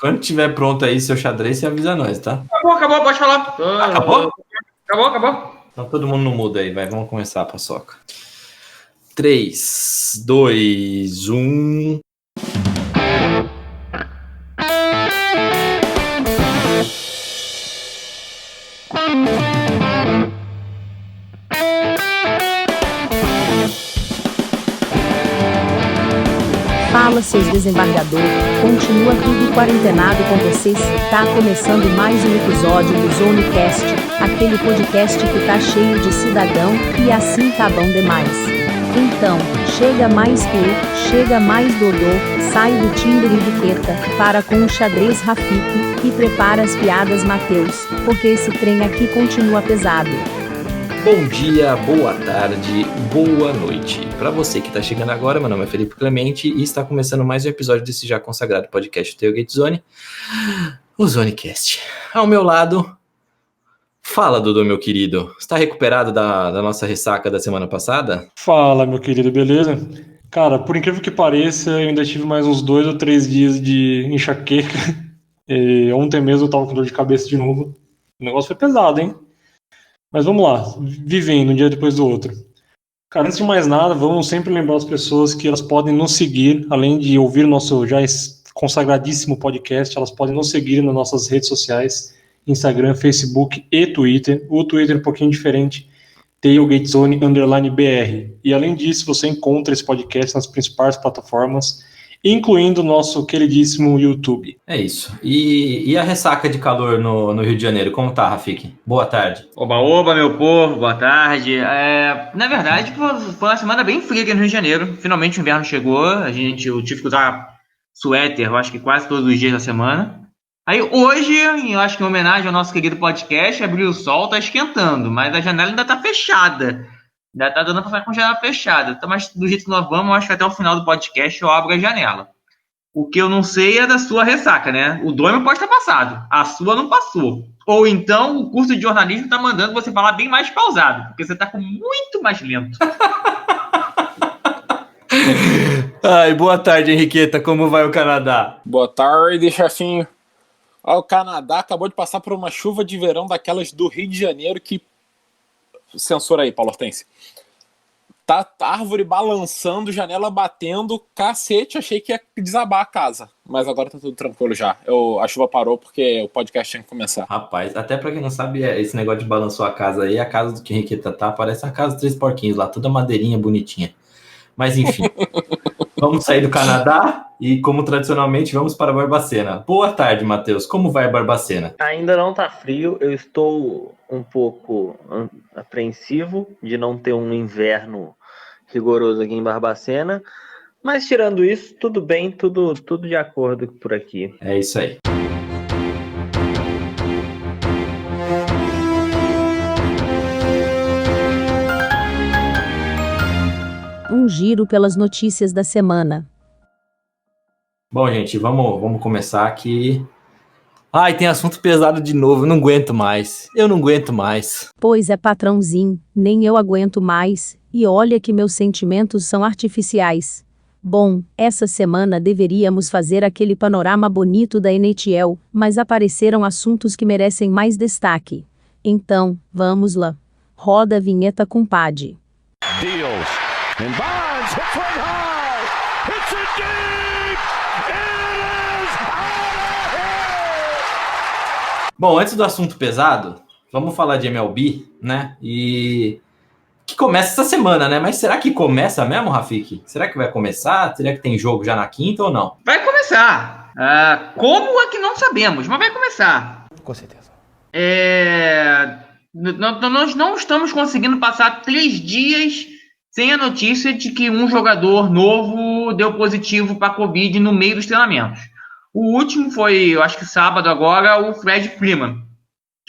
Quando tiver pronto aí seu xadrez, você avisa nós, tá? Acabou, pode falar. Acabou? Acabou. Então todo mundo no mudo aí, vai. Vamos começar a paçoca. 3, 2, 1. Fala, seus desembargador, continua tudo quarentenado com vocês, tá começando mais um episódio do Zonecast, aquele podcast que tá cheio de cidadão, e assim tá bom demais. Então, chega mais que, chega mais Dodô, sai do Tinder e do Teta, para com o xadrez Rafiki, e prepara as piadas Mateus, porque esse trem aqui continua pesado. Bom dia, boa tarde, boa noite. Para você que está chegando agora, meu nome é Felipe Clemente e está começando mais um episódio desse já consagrado podcast Tailgate Zone, o Zonecast. Ao meu lado, fala, Dudu, meu querido. Está recuperado da nossa ressaca da semana passada? Fala, meu querido, beleza? Cara, por incrível que pareça, eu ainda tive mais uns 2 ou 3 dias de enxaqueca. E ontem mesmo eu tava com dor de cabeça de novo. O negócio foi pesado, hein? Mas vamos lá, vivendo um dia depois do outro. Cara, antes de mais nada, vamos sempre lembrar as pessoas que elas podem nos seguir, além de ouvir o nosso já consagradíssimo podcast, elas podem nos seguir nas nossas redes sociais, Instagram, Facebook e Twitter. O Twitter é um pouquinho diferente, TailgateZone_BR. E além disso, você encontra esse podcast nas principais plataformas, incluindo o nosso queridíssimo YouTube. É isso. E a ressaca de calor no Rio de Janeiro, como tá, Rafiki? Boa tarde. Oba, meu povo, boa tarde. Na verdade, foi uma semana bem fria aqui no Rio de Janeiro. Finalmente o inverno chegou. Eu tive que usar suéter, eu acho que quase todos os dias da semana. Aí hoje, eu acho que em homenagem ao nosso querido podcast, abriu o sol, tá esquentando, mas a janela ainda tá fechada. Ainda tá dando pra ficar com a janela fechada. Então, mas do jeito que nós vamos, eu acho que até o final do podcast eu abro a janela. O que eu não sei é da sua ressaca, né? O Dômio pode estar passado, a sua não passou. Ou então o curso de jornalismo tá mandando você falar bem mais pausado, porque você tá com muito mais lento. Ai, boa tarde, Henriqueta. Como vai o Canadá? Boa tarde, chefinho. O Canadá acabou de passar por uma chuva de verão daquelas do Rio de Janeiro que... Censura aí, Paulo Hortense. Tá árvore balançando, janela batendo, cacete, achei que ia desabar a casa. Mas agora tá tudo tranquilo já. A chuva parou porque o podcast tinha que começar. Rapaz, até pra quem não sabe, esse negócio de balançou a casa aí, a casa do que Henriqueta tá, parece a casa dos Três Porquinhos lá, toda madeirinha bonitinha. Mas enfim, vamos sair do Canadá e, como tradicionalmente, vamos para Barbacena. Boa tarde, Matheus. Como vai a Barbacena? Ainda não tá frio, eu estou um pouco apreensivo de não ter um inverno rigoroso aqui em Barbacena, mas tirando isso, tudo bem, tudo de acordo por aqui. É isso aí. Um giro pelas notícias da semana. Bom, gente, vamos começar aqui. Ai, tem assunto pesado de novo, eu não aguento mais. Pois é, patrãozinho, nem eu aguento mais, e olha que meus sentimentos são artificiais. Bom, essa semana deveríamos fazer aquele panorama bonito da NHL, mas apareceram assuntos que merecem mais destaque. Então, vamos lá. Roda a vinheta, compadre. Deals. And Bonds hits one high. Hits it deep. It is out of here. Bom, antes do assunto pesado, vamos falar de MLB, né? E que começa essa semana, né? Mas será que começa mesmo, Rafiki? Será que vai começar? Será que tem jogo já na quinta ou não? Vai começar. Como é que não sabemos, mas vai começar. Com certeza. Nós não estamos conseguindo passar 3 dias sem a notícia de que um jogador novo deu positivo para a Covid no meio dos treinamentos. O último foi, eu acho que sábado agora, o Fred Freeman.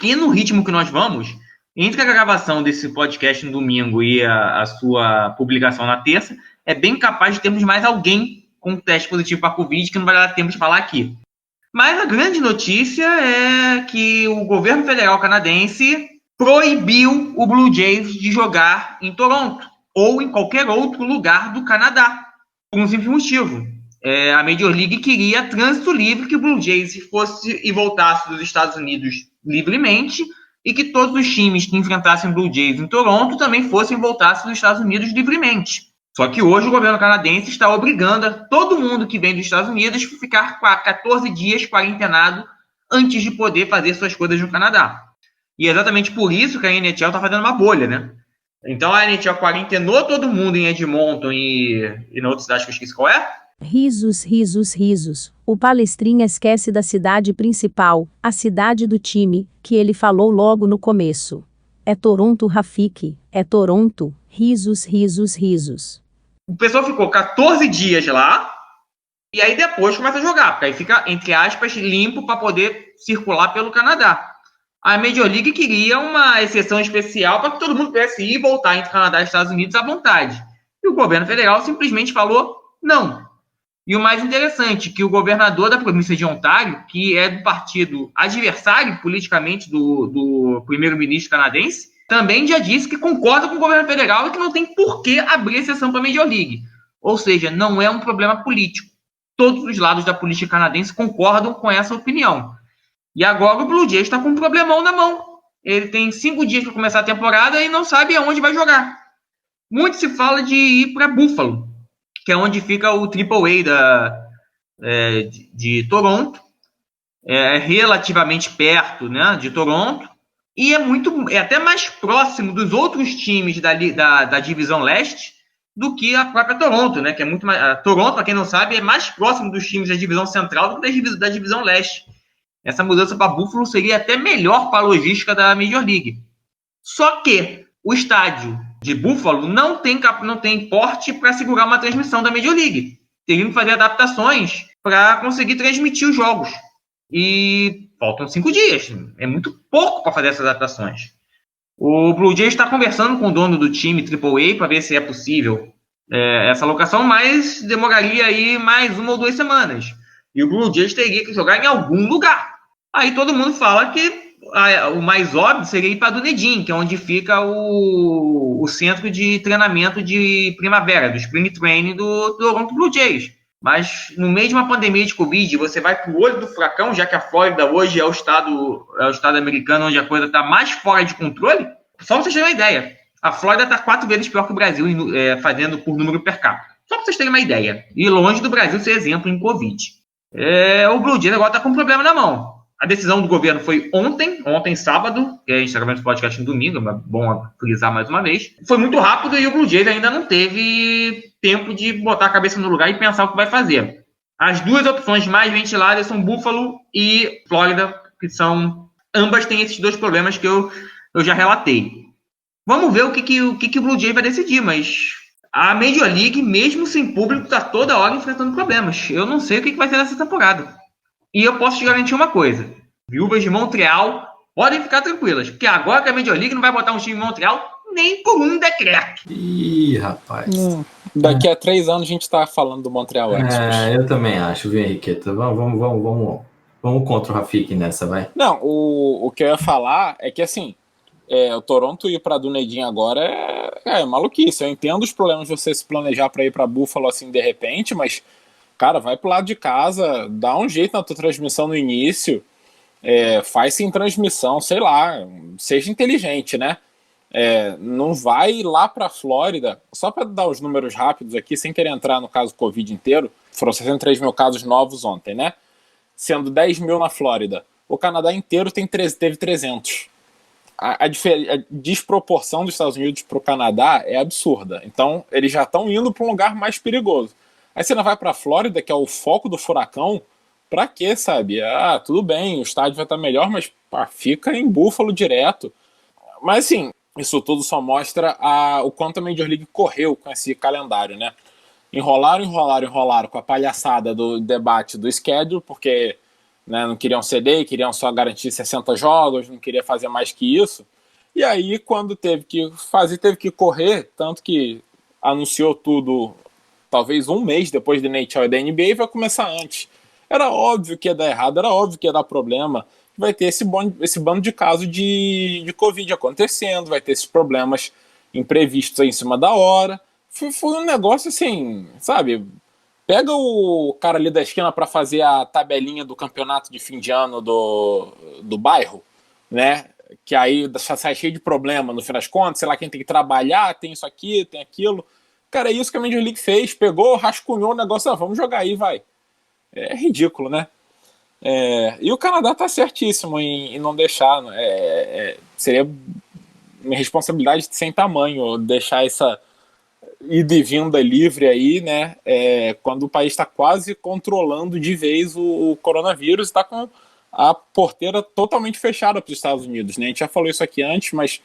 E no ritmo que nós vamos, entre a gravação desse podcast no domingo e a sua publicação na terça, é bem capaz de termos mais alguém com teste positivo para a Covid que não vai dar tempo de falar aqui. Mas a grande notícia é que o governo federal canadense proibiu o Blue Jays de jogar em Toronto ou em qualquer outro lugar do Canadá, por um simples motivo. a Major League queria trânsito livre, que o Blue Jays fosse e voltasse dos Estados Unidos livremente, e que todos os times que enfrentassem o Blue Jays em Toronto também fossem e voltassem dos Estados Unidos livremente. Só que hoje o governo canadense está obrigando a todo mundo que vem dos Estados Unidos a ficar 14 dias quarentenado antes de poder fazer suas coisas no Canadá. E é exatamente por isso que a NHL está fazendo uma bolha, né? Então a NHL quarentenou todo mundo em Edmonton e na outra cidade que eu esqueci qual é. Risos, risos, risos. O palestrinha esquece da cidade principal, a cidade do time, que ele falou logo no começo. É Toronto, Rafiki. É Toronto. Risos, risos, risos. O pessoal ficou 14 dias lá e aí depois começa a jogar, porque aí fica, entre aspas, limpo para poder circular pelo Canadá. A Major League queria uma exceção especial para que todo mundo pudesse ir e voltar entre Canadá e Estados Unidos à vontade. E o governo federal simplesmente falou não. E o mais interessante, que o governador da província de Ontário, que é do partido adversário politicamente do primeiro-ministro canadense, também já disse que concorda com o governo federal e que não tem por que abrir exceção para a Major League. Ou seja, não é um problema político. Todos os lados da política canadense concordam com essa opinião. E agora o Blue Jays está com um problemão na mão. Ele tem 5 dias para começar a temporada e não sabe aonde vai jogar. Muito se fala de ir para Buffalo, que é onde fica o AAA de Toronto. É relativamente perto, né, de Toronto. E é até mais próximo dos outros times da divisão leste do que a própria Toronto, né? Que é muito mais. A Toronto, para quem não sabe, é mais próximo dos times da divisão central do que da divisão leste. Essa mudança para Buffalo seria até melhor para a logística da Major League. Só que o estádio de Buffalo não tem porte para segurar uma transmissão da Major League. Teriam que fazer adaptações para conseguir transmitir os jogos. E faltam 5 dias. É muito pouco para fazer essas adaptações. O Blue Jays está conversando com o dono do time AAA para ver se é possível essa alocação, mas demoraria aí mais 1 ou 2 semanas. E o Blue Jays teria que jogar em algum lugar. Aí todo mundo fala que o mais óbvio seria ir para Dunedin, que é onde fica o centro de treinamento de primavera, do Spring Training do Toronto Blue Jays. Mas no meio de uma pandemia de Covid, você vai para o olho do furacão, já que a Flórida hoje é o estado americano onde a coisa está mais fora de controle. Só para vocês terem uma ideia, a Flórida está 4 vezes pior que o Brasil fazendo por número per capita. Só para vocês terem uma ideia. E longe do Brasil ser exemplo em Covid. O Blue Jays agora está com um problema na mão. A decisão do governo foi ontem sábado, que a gente está gravando esse podcast no domingo, é bom frisar mais uma vez. Foi muito rápido e o Blue Jays ainda não teve tempo de botar a cabeça no lugar e pensar o que vai fazer. As 2 opções mais ventiladas são Buffalo e Flórida, que ambas têm esses 2 problemas que eu já relatei. Vamos ver o que o Blue Jays vai decidir, mas a Major League, mesmo sem público, está toda hora enfrentando problemas. Eu não sei o que vai ser nessa temporada. E eu posso te garantir uma coisa. Viúvas de Montreal podem ficar tranquilas, porque agora que a Major League não vai botar um time em Montreal nem por um decreto. Ih, rapaz. Daqui a 3 anos a gente tá falando do Montreal antes. Eu também acho, viu, Henriqueta? Vamos contra o Rafiki nessa, vai. Não, o que eu ia falar é que, assim, o Toronto ir para Dunedin agora é maluquice. Eu entendo os problemas de você se planejar para ir para Buffalo assim de repente, mas, cara, vai pro lado de casa, dá um jeito na tua transmissão no início, faz sem transmissão, sei lá, seja inteligente, né? Não vai lá para a Flórida, só para dar os números rápidos aqui, sem querer entrar no caso Covid inteiro, foram 63 mil casos novos ontem, né? Sendo 10 mil na Flórida. O Canadá inteiro teve 300. A desproporção dos Estados Unidos para o Canadá é absurda. Então, eles já estão indo para um lugar mais perigoso. Aí você não vai para a Flórida, que é o foco do furacão, para quê, sabe? Tudo bem, o estádio vai estar melhor, mas fica em Buffalo direto. Mas, assim, isso tudo só mostra o quanto a Major League correu com esse calendário, né? Enrolaram com a palhaçada do debate do schedule, porque, né, não queriam ceder, queriam só garantir 60 jogos, não queria fazer mais que isso. E aí, quando teve que fazer, teve que correr, tanto que anunciou tudo, talvez um mês depois da NHL e da NBA, vai começar antes. Era óbvio que ia dar errado, era óbvio que ia dar problema, vai ter esse bando de casos de Covid acontecendo, vai ter esses problemas imprevistos aí em cima da hora. Foi um negócio assim, sabe, Pega o cara ali da esquina para fazer a tabelinha do campeonato de fim de ano do bairro, né? Que aí sai cheio de problema no fim das contas, sei lá, quem tem que trabalhar, tem isso aqui, tem aquilo. Cara, é isso que a Major League fez, pegou, rascunhou o negócio, vamos jogar aí, vai. É ridículo, né? E o Canadá tá certíssimo em não deixar. Seria uma responsabilidade sem tamanho deixar essa ida e vinda livre aí, né? Quando o país está quase controlando de vez o coronavírus, está com a porteira totalmente fechada para os Estados Unidos, né? A gente já falou isso aqui antes, mas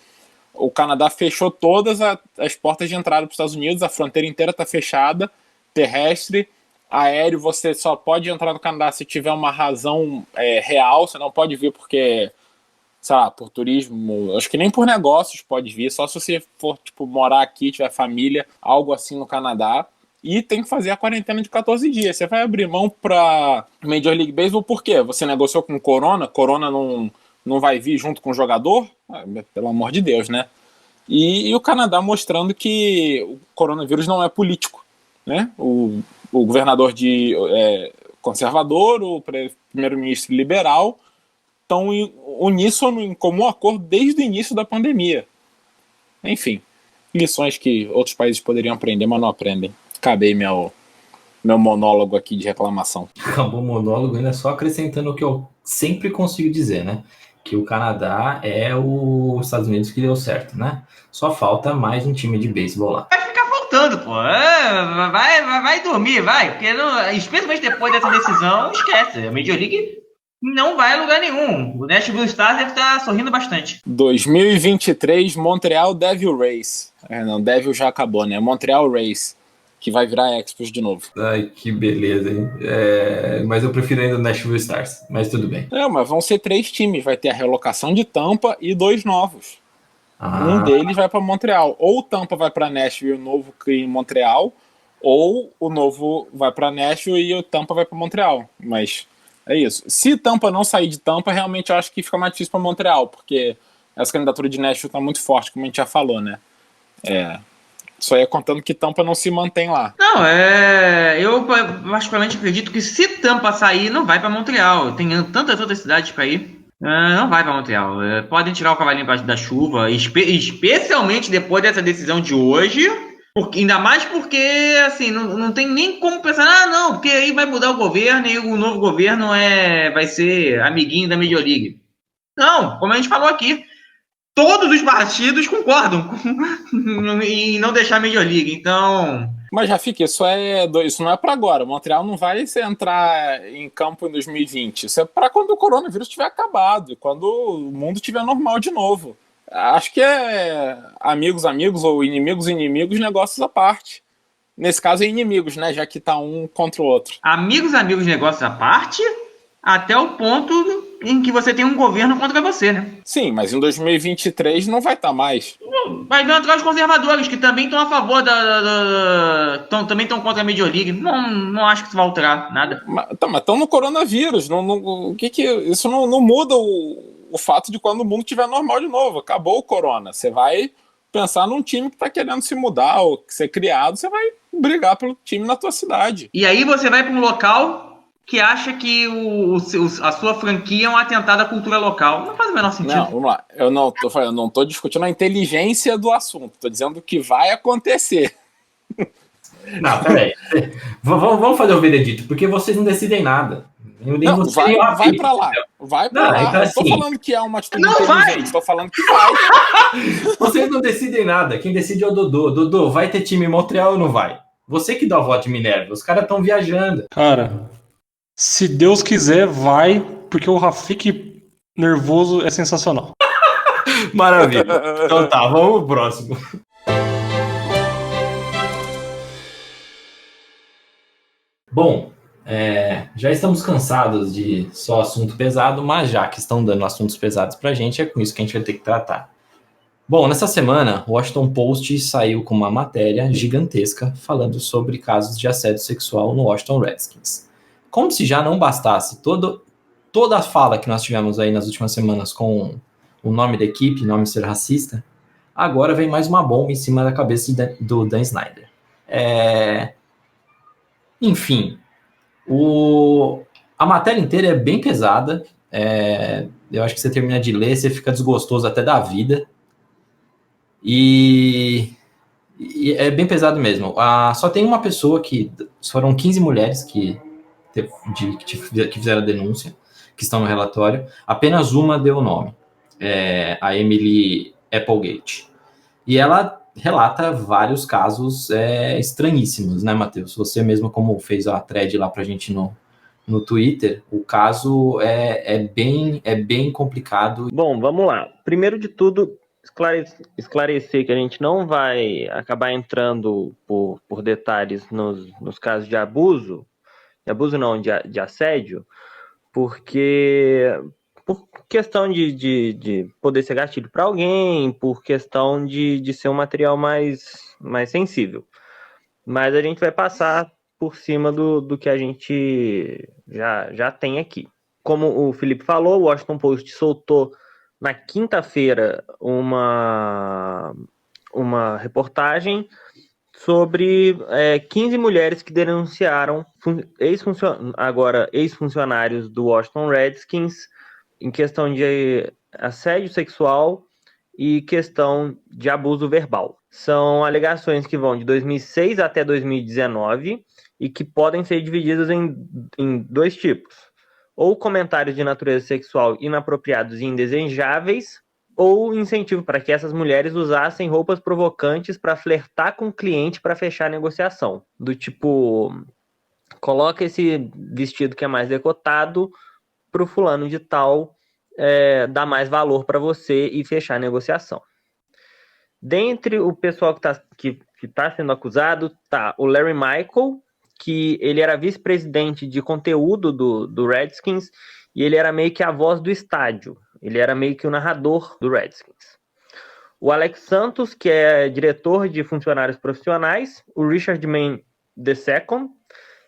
o Canadá fechou todas as portas de entrada para os Estados Unidos, a fronteira inteira está fechada, terrestre, aéreo, você só pode entrar no Canadá se tiver uma razão real, você não pode vir porque, sei lá, por turismo, acho que nem por negócios pode vir, só se você for, tipo, morar aqui, tiver família, algo assim no Canadá, e tem que fazer a quarentena de 14 dias. Você vai abrir mão para Major League Baseball por quê? Você negociou com Corona não vai vir junto com o jogador? Pelo amor de Deus, né? E o Canadá mostrando que o coronavírus não é político, né? O governador conservador, o primeiro-ministro liberal estão uníssono em comum acordo desde o início da pandemia. Enfim, lições que outros países poderiam aprender, mas não aprendem. Acabei meu monólogo aqui de reclamação. Acabou o monólogo, ainda só acrescentando o que eu sempre consigo dizer, né? Que o Canadá é os Estados Unidos que deu certo, né? Só falta mais um time de beisebol lá. Vai ficar faltando, pô. Vai dormir, vai. Porque especialmente depois dessa decisão, esquece. A Major League não vai a lugar nenhum. O Nashville Stars deve estar sorrindo bastante. 2023, Montreal Devil Rays. Não, Devil já acabou, né? Montreal Rays, que vai virar Expos de novo. Ai, que beleza, hein? Mas eu prefiro ainda o Nashville Stars, mas tudo bem. Mas vão ser 3 times. Vai ter a relocação de Tampa e 2 novos. Um deles vai para Montreal. Ou o Tampa vai para Nashville e o novo cria em Montreal, ou o novo vai para Nashville e o Tampa vai para Montreal. Mas é isso. Se Tampa não sair de Tampa, realmente eu acho que fica mais difícil para Montreal, porque essa candidatura de Nashville está muito forte, como a gente já falou, né? Só ia contando que Tampa não se mantém lá. Não, eu particularmente acredito que se Tampa sair, não vai para Montreal. Tem tantas cidades para ir. Não vai para Montreal. Podem tirar o cavalinho da chuva, especialmente depois dessa decisão de hoje. Ainda mais porque, assim, não tem nem como pensar, não, porque aí vai mudar o governo e o novo governo vai ser amiguinho da Major League. Não, como a gente falou aqui, todos os partidos concordam em não deixar a Major League, então... Mas, Rafik, isso não é para agora. Montreal não vai entrar em campo em 2020. Isso é para quando o coronavírus tiver acabado, quando o mundo estiver normal de novo. Acho que amigos ou inimigos, negócios à parte. Nesse caso é inimigos, né? Já que tá um contra o outro. Amigos, negócios à parte, até o ponto em que você tem um governo contra você, né? Sim, mas em 2023 não vai estar mais. Vai vir atrás dos conservadores, que também estão a favor também estão contra a Major League. Não acho que isso vai alterar nada. Mas estão no coronavírus. Isso não muda o fato de quando o mundo estiver normal de novo. Acabou o corona. Você vai pensar num time que está querendo se mudar ou ser criado, você vai brigar pelo time na tua cidade. E aí você vai para um local que acha que a sua franquia é um atentado à cultura local. Não faz o menor sentido. Não, vamos lá. Eu não estou discutindo a inteligência do assunto. Estou dizendo que vai acontecer. Não, peraí. Vamos fazer o veredito, porque vocês não decidem nada. Vai pra lá. Vai pra lá. Então, não tô assim, falando que é uma atitude inteligente, tô falando que vai. Vocês não decidem nada. Quem decide é o Dodô. Dodô, vai ter time em Montreal ou não vai? Você que dá o voto de Minerva. Os caras estão viajando. Cara, se Deus quiser, vai, porque o Rafik nervoso é sensacional. Maravilha. Então tá, vamos pro próximo. Bom, já estamos cansados de só assunto pesado, mas já que estão dando assuntos pesados pra gente, é com isso que a gente vai ter que tratar. Bom, nessa semana, o Washington Post saiu com uma matéria gigantesca falando sobre casos de assédio sexual no Washington Redskins. Como se já não bastasse toda a fala que nós tivemos aí nas últimas semanas com o nome da equipe, nome ser racista, agora vem mais uma bomba em cima da cabeça do Dan Snyder. Enfim, a matéria inteira é bem pesada. Eu acho que você termina de ler, você fica desgostoso até da vida. E é bem pesado mesmo. Só tem uma pessoa foram 15 mulheres que fizeram a denúncia, que estão no relatório. Apenas uma deu o nome, a Emily Applegate. E ela relata vários casos estranhíssimos, né, Matheus? Você mesmo, como fez a thread lá pra gente no Twitter, o caso é bem complicado. Bom, vamos lá. Primeiro de tudo, esclarecer que a gente não vai acabar entrando por detalhes nos casos de abuso não, de assédio, porque por questão de poder ser gatilho para alguém, por questão de ser um material mais sensível. Mas a gente vai passar por cima do que a gente já tem aqui. Como o Felipe falou, o Washington Post soltou na quinta-feira uma reportagem sobre 15 mulheres que denunciaram ex-funcionários do Washington Redskins em questão de assédio sexual e questão de abuso verbal. São alegações que vão de 2006 até 2019 e que podem ser divididas em dois tipos. Ou comentários de natureza sexual inapropriados e indesejáveis, ou incentivo para que essas mulheres usassem roupas provocantes para flertar com o cliente para fechar a negociação. Do tipo, coloca esse vestido que é mais decotado para o fulano de tal dar mais valor para você e fechar a negociação. Dentre o pessoal que tá sendo acusado, tá o Larry Michael, que ele era vice-presidente de conteúdo do Redskins, e ele era meio que a voz do estádio. Ele era meio que o narrador do Redskins. O Alex Santos, que é diretor de funcionários profissionais. O Richard Mann II,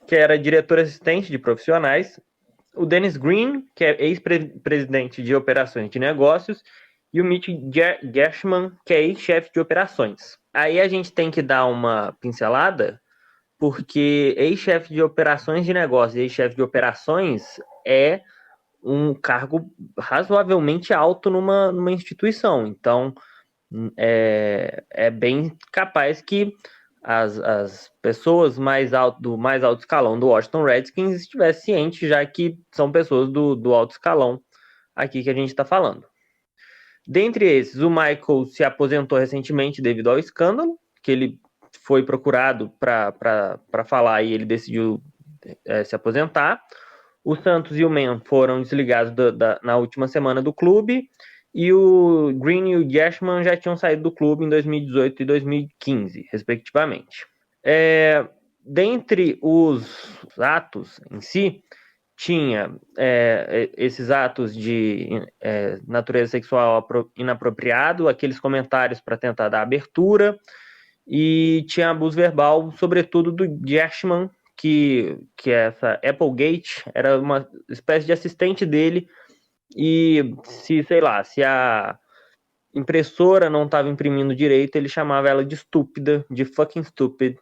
que era diretor assistente de profissionais. O Dennis Green, que é ex-presidente de operações de negócios. E o Mitch Gershman, que é ex-chefe de operações. Aí a gente tem que dar uma pincelada, porque ex-chefe de operações de negócios e ex-chefe de operações é um cargo razoavelmente alto numa instituição. Então, é bem capaz que as pessoas do mais alto escalão do Washington Redskins estivessem cientes, já que são pessoas do alto escalão aqui que a gente está falando. Dentre esses, o Michael se aposentou recentemente devido ao escândalo, que ele foi procurado para falar e ele decidiu se aposentar. O Santos e o Mann foram desligados na última semana do clube, e o Green e o Gershman já tinham saído do clube em 2018 e 2015, respectivamente. Dentre os atos em si, tinha esses atos de natureza sexual inapropriado, aqueles comentários para tentar dar abertura, e tinha abuso verbal, sobretudo do Gershman, que essa Applegate era uma espécie de assistente dele, e se a impressora não estava imprimindo direito, ele chamava ela de estúpida, de fucking stupid.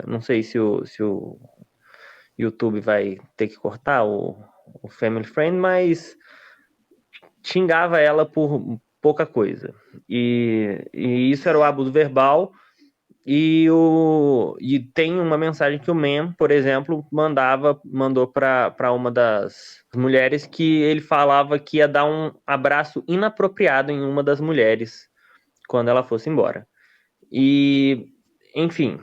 Não sei se o YouTube vai ter que cortar o Family Friend, mas xingava ela por pouca coisa. E isso era o abuso verbal. E tem uma mensagem que o Mann, por exemplo, mandou para uma das mulheres, que ele falava que ia dar um abraço inapropriado em uma das mulheres quando ela fosse embora. E, enfim,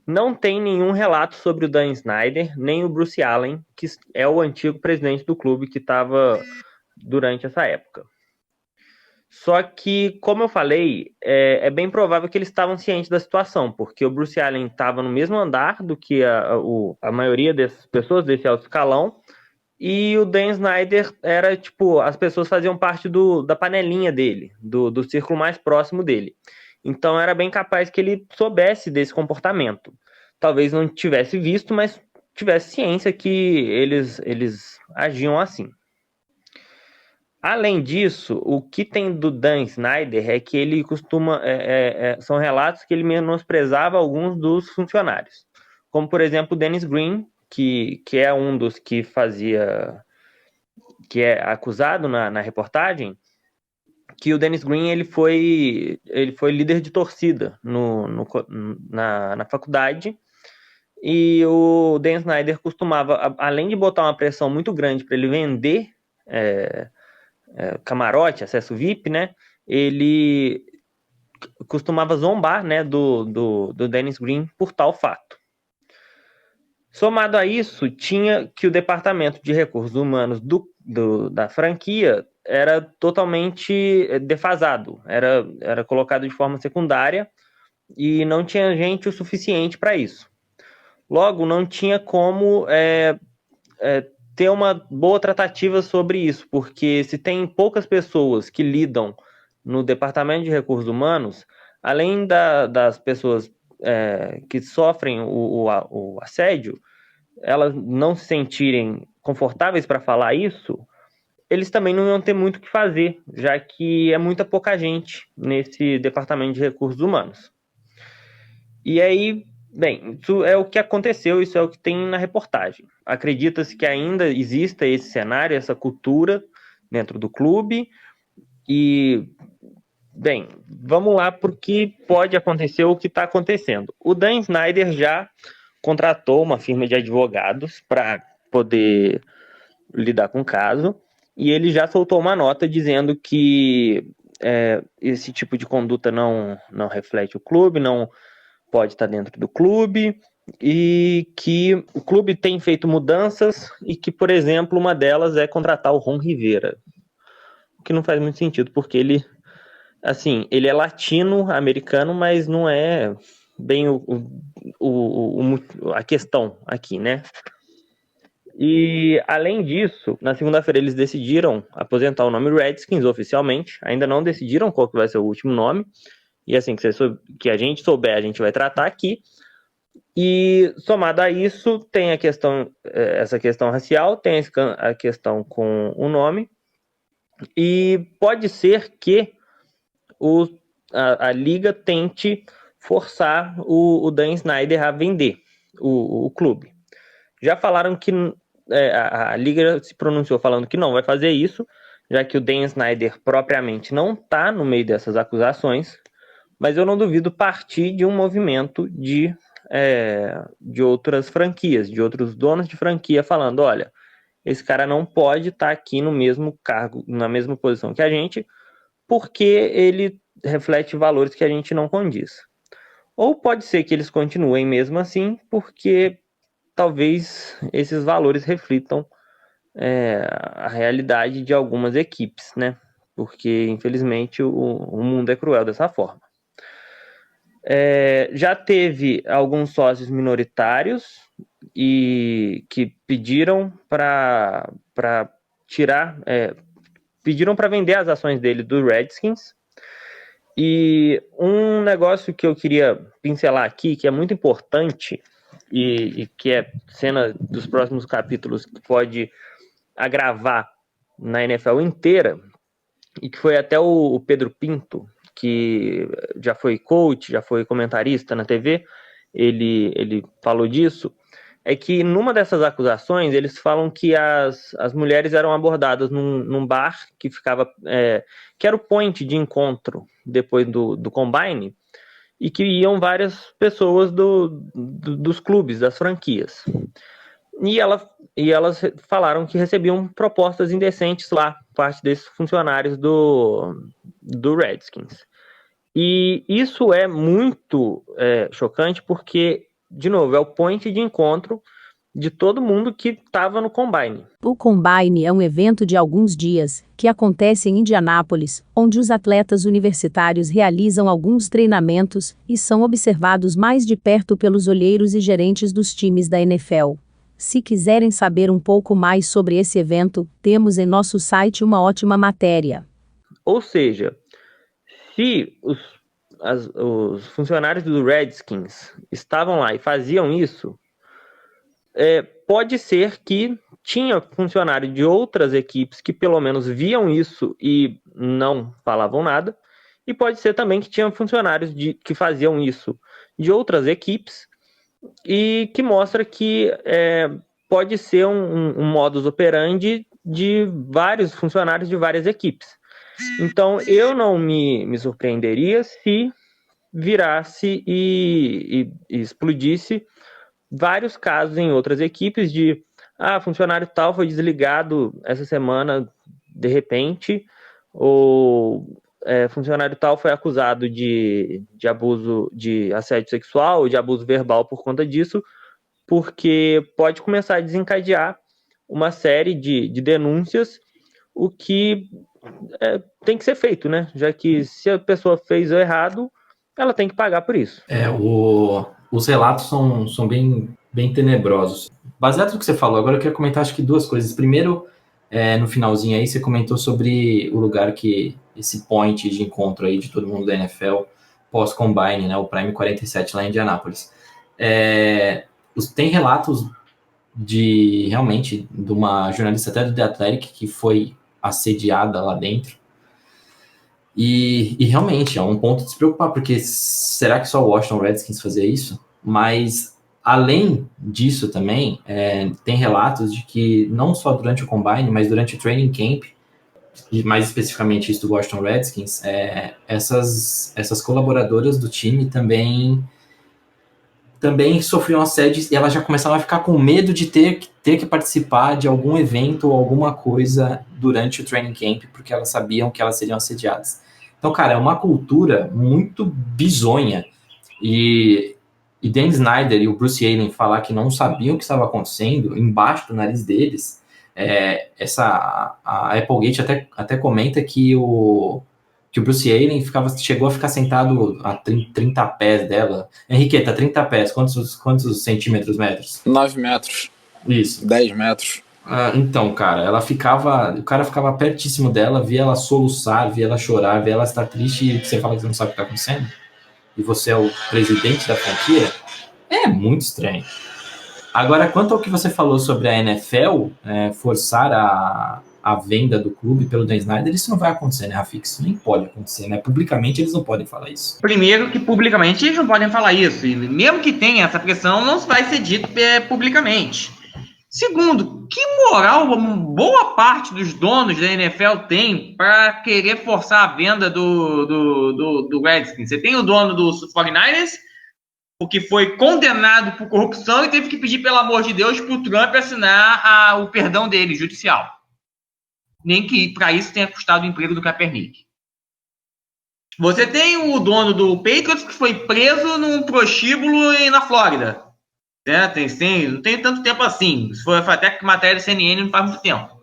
não tem nenhum relato sobre o Dan Snyder, nem o Bruce Allen, que é o antigo presidente do clube que estava durante essa época. Só que, como eu falei, é bem provável que eles estavam cientes da situação, porque o Bruce Allen estava no mesmo andar do que a maioria dessas pessoas desse alto escalão, e o Dan Snyder era, tipo, as pessoas faziam parte da panelinha dele, do círculo mais próximo dele. Então era bem capaz que ele soubesse desse comportamento. Talvez não tivesse visto, mas tivesse ciência que eles agiam assim. Além disso, o que tem do Dan Snyder é que ele costuma... são relatos que ele menosprezava alguns dos funcionários. como por exemplo o Dennis Green, que é um dos que que é acusado na reportagem, que o Dennis Green ele foi líder de torcida na faculdade, e o Dan Snyder costumava, além de botar uma pressão muito grande para ele vender camarote, acesso VIP, né, ele costumava zombar, né, do Dennis Green por tal fato. Somado a isso, tinha que o departamento de recursos humanos da franquia era totalmente defasado, era colocado de forma secundária e não tinha gente o suficiente para isso. Logo, não tinha como ter uma boa tratativa sobre isso, porque se tem poucas pessoas que lidam no departamento de recursos humanos, além das pessoas que sofrem o assédio, elas não se sentirem confortáveis para falar isso, eles também não iam ter muito o que fazer, já que é muita pouca gente nesse departamento de recursos humanos. E aí, bem, isso é o que aconteceu, isso é o que tem na reportagem. Acredita-se que ainda exista esse cenário, essa cultura dentro do clube. E, bem, vamos lá para o que pode acontecer, o que está acontecendo. O Dan Snyder já contratou uma firma de advogados para poder lidar com o caso, e ele já soltou uma nota dizendo que esse tipo de conduta não reflete o clube, não pode estar dentro do clube, e que o clube tem feito mudanças e que, por exemplo, uma delas é contratar o Ron Rivera, o que não faz muito sentido, porque ele é latino-americano, mas não é bem a questão aqui, né? E, além disso, na segunda-feira eles decidiram aposentar o nome Redskins oficialmente, ainda não decidiram qual que vai ser o último nome, e assim que a gente souber, a gente vai tratar aqui. E, somado a isso, tem essa questão racial, tem a questão com o nome, e pode ser que a liga tente forçar o Dan Snyder a vender o clube. Já falaram que a liga se pronunciou falando que não vai fazer isso, já que o Dan Snyder propriamente não está no meio dessas acusações, mas eu não duvido partir de um movimento de outras franquias, de outros donos de franquia falando, olha, esse cara não pode estar aqui no mesmo cargo, na mesma posição que a gente, porque ele reflete valores que a gente não condiz. Ou pode ser que eles continuem mesmo assim, porque talvez esses valores reflitam a realidade de algumas equipes, né? Porque, infelizmente, o mundo é cruel dessa forma. Já teve alguns sócios minoritários e que pediram para pediram para vender as ações dele do Redskins. E um negócio que eu queria pincelar aqui, que é muito importante e que é cena dos próximos capítulos que pode agravar na NFL inteira, e que foi até o Pedro Pinto, que já foi coach, já foi comentarista na TV, ele falou disso, é que numa dessas acusações eles falam que as mulheres eram abordadas num bar que ficava que era o point de encontro depois do Combine, e que iam várias pessoas dos clubes, das franquias. E elas falaram que recebiam propostas indecentes lá, parte desses funcionários do Redskins. E isso é muito chocante porque, de novo, é o point de encontro de todo mundo que estava no Combine. O Combine é um evento de alguns dias, que acontece em Indianápolis, onde os atletas universitários realizam alguns treinamentos e são observados mais de perto pelos olheiros e gerentes dos times da NFL. Se quiserem saber um pouco mais sobre esse evento, temos em nosso site uma ótima matéria. Ou seja, se os funcionários do Redskins estavam lá e faziam isso, pode ser que tinha funcionário de outras equipes que pelo menos viam isso e não falavam nada, e pode ser também que tinha funcionários que faziam isso de outras equipes e que mostra que pode ser um modus operandi de vários funcionários de várias equipes. Então, eu não me surpreenderia se virasse e explodisse vários casos em outras equipes de funcionário tal foi desligado essa semana de repente, ou funcionário tal foi acusado de abuso, de assédio sexual ou de abuso verbal por conta disso, porque pode começar a desencadear uma série de denúncias, o que tem que ser feito, né? Já que se a pessoa fez o errado, ela tem que pagar por isso. Os relatos são bem tenebrosos. Baseado no que você falou, agora eu queria comentar acho que duas coisas. Primeiro, no finalzinho aí, você comentou sobre o lugar que esse point de encontro aí de todo mundo da NFL pós-combine, né? O Prime 47 lá em Indianápolis. Tem relatos realmente de uma jornalista até do The Athletic que foi assediada lá dentro. E realmente é um ponto de se preocupar, porque será que só o Washington Redskins fazia isso? Mas, além disso também, tem relatos de que não só durante o Combine, mas durante o Training Camp, e mais especificamente isso do Washington Redskins, essas colaboradoras do time também sofriam assédio e elas já começavam a ficar com medo de ter que participar de algum evento ou alguma coisa durante o training camp, porque elas sabiam que elas seriam assediadas. Então, cara, é uma cultura muito bizonha. E Dan Snyder e o Bruce Allen falar que não sabiam o que estava acontecendo embaixo do nariz deles, a Applegate até comenta que o Bruce Allen chegou a ficar sentado a 30 pés dela. Henriqueta, 30 pés, quantos centímetros, metros? 9 metros. Isso. 10 metros. Então, cara, o cara ficava pertíssimo dela, via ela soluçar, via ela chorar, via ela estar triste e você fala que você não sabe o que está acontecendo, e você é o presidente da franquia, é muito estranho. Agora, quanto ao que você falou sobre a NFL forçar a venda do clube pelo Dan Snyder, isso não vai acontecer, né, Rafik? Isso nem pode acontecer, né? Publicamente eles não podem falar isso. Primeiro que publicamente eles não podem falar isso, e mesmo que tenha essa pressão, não vai ser dito publicamente. Segundo, que moral boa parte dos donos da NFL tem para querer forçar a venda do Redskins? Você tem o dono do 49ers, que foi condenado por corrupção e teve que pedir, pelo amor de Deus, para o Trump assinar o perdão dele, judicial. Nem que para isso tenha custado o emprego do Kaepernick. Você tem o dono do Patriots, que foi preso num prostíbulo na Flórida. Não tem tanto tempo assim. Foi até matéria da CNN não faz muito tempo.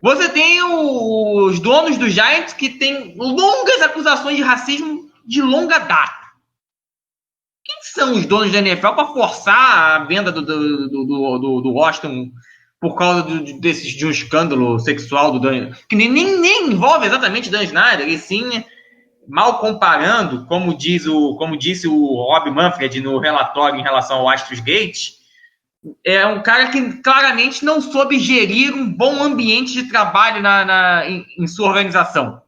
Você tem os donos do Giants, que tem longas acusações de racismo de longa data. Quem são os donos da NFL para forçar a venda do Washington por causa de um escândalo sexual do Dan, que nem envolve exatamente o Dan Snyder, e sim, mal comparando, como disse o Rob Manfred no relatório em relação ao Astros Gate, é um cara que claramente não soube gerir um bom ambiente de trabalho em sua organização.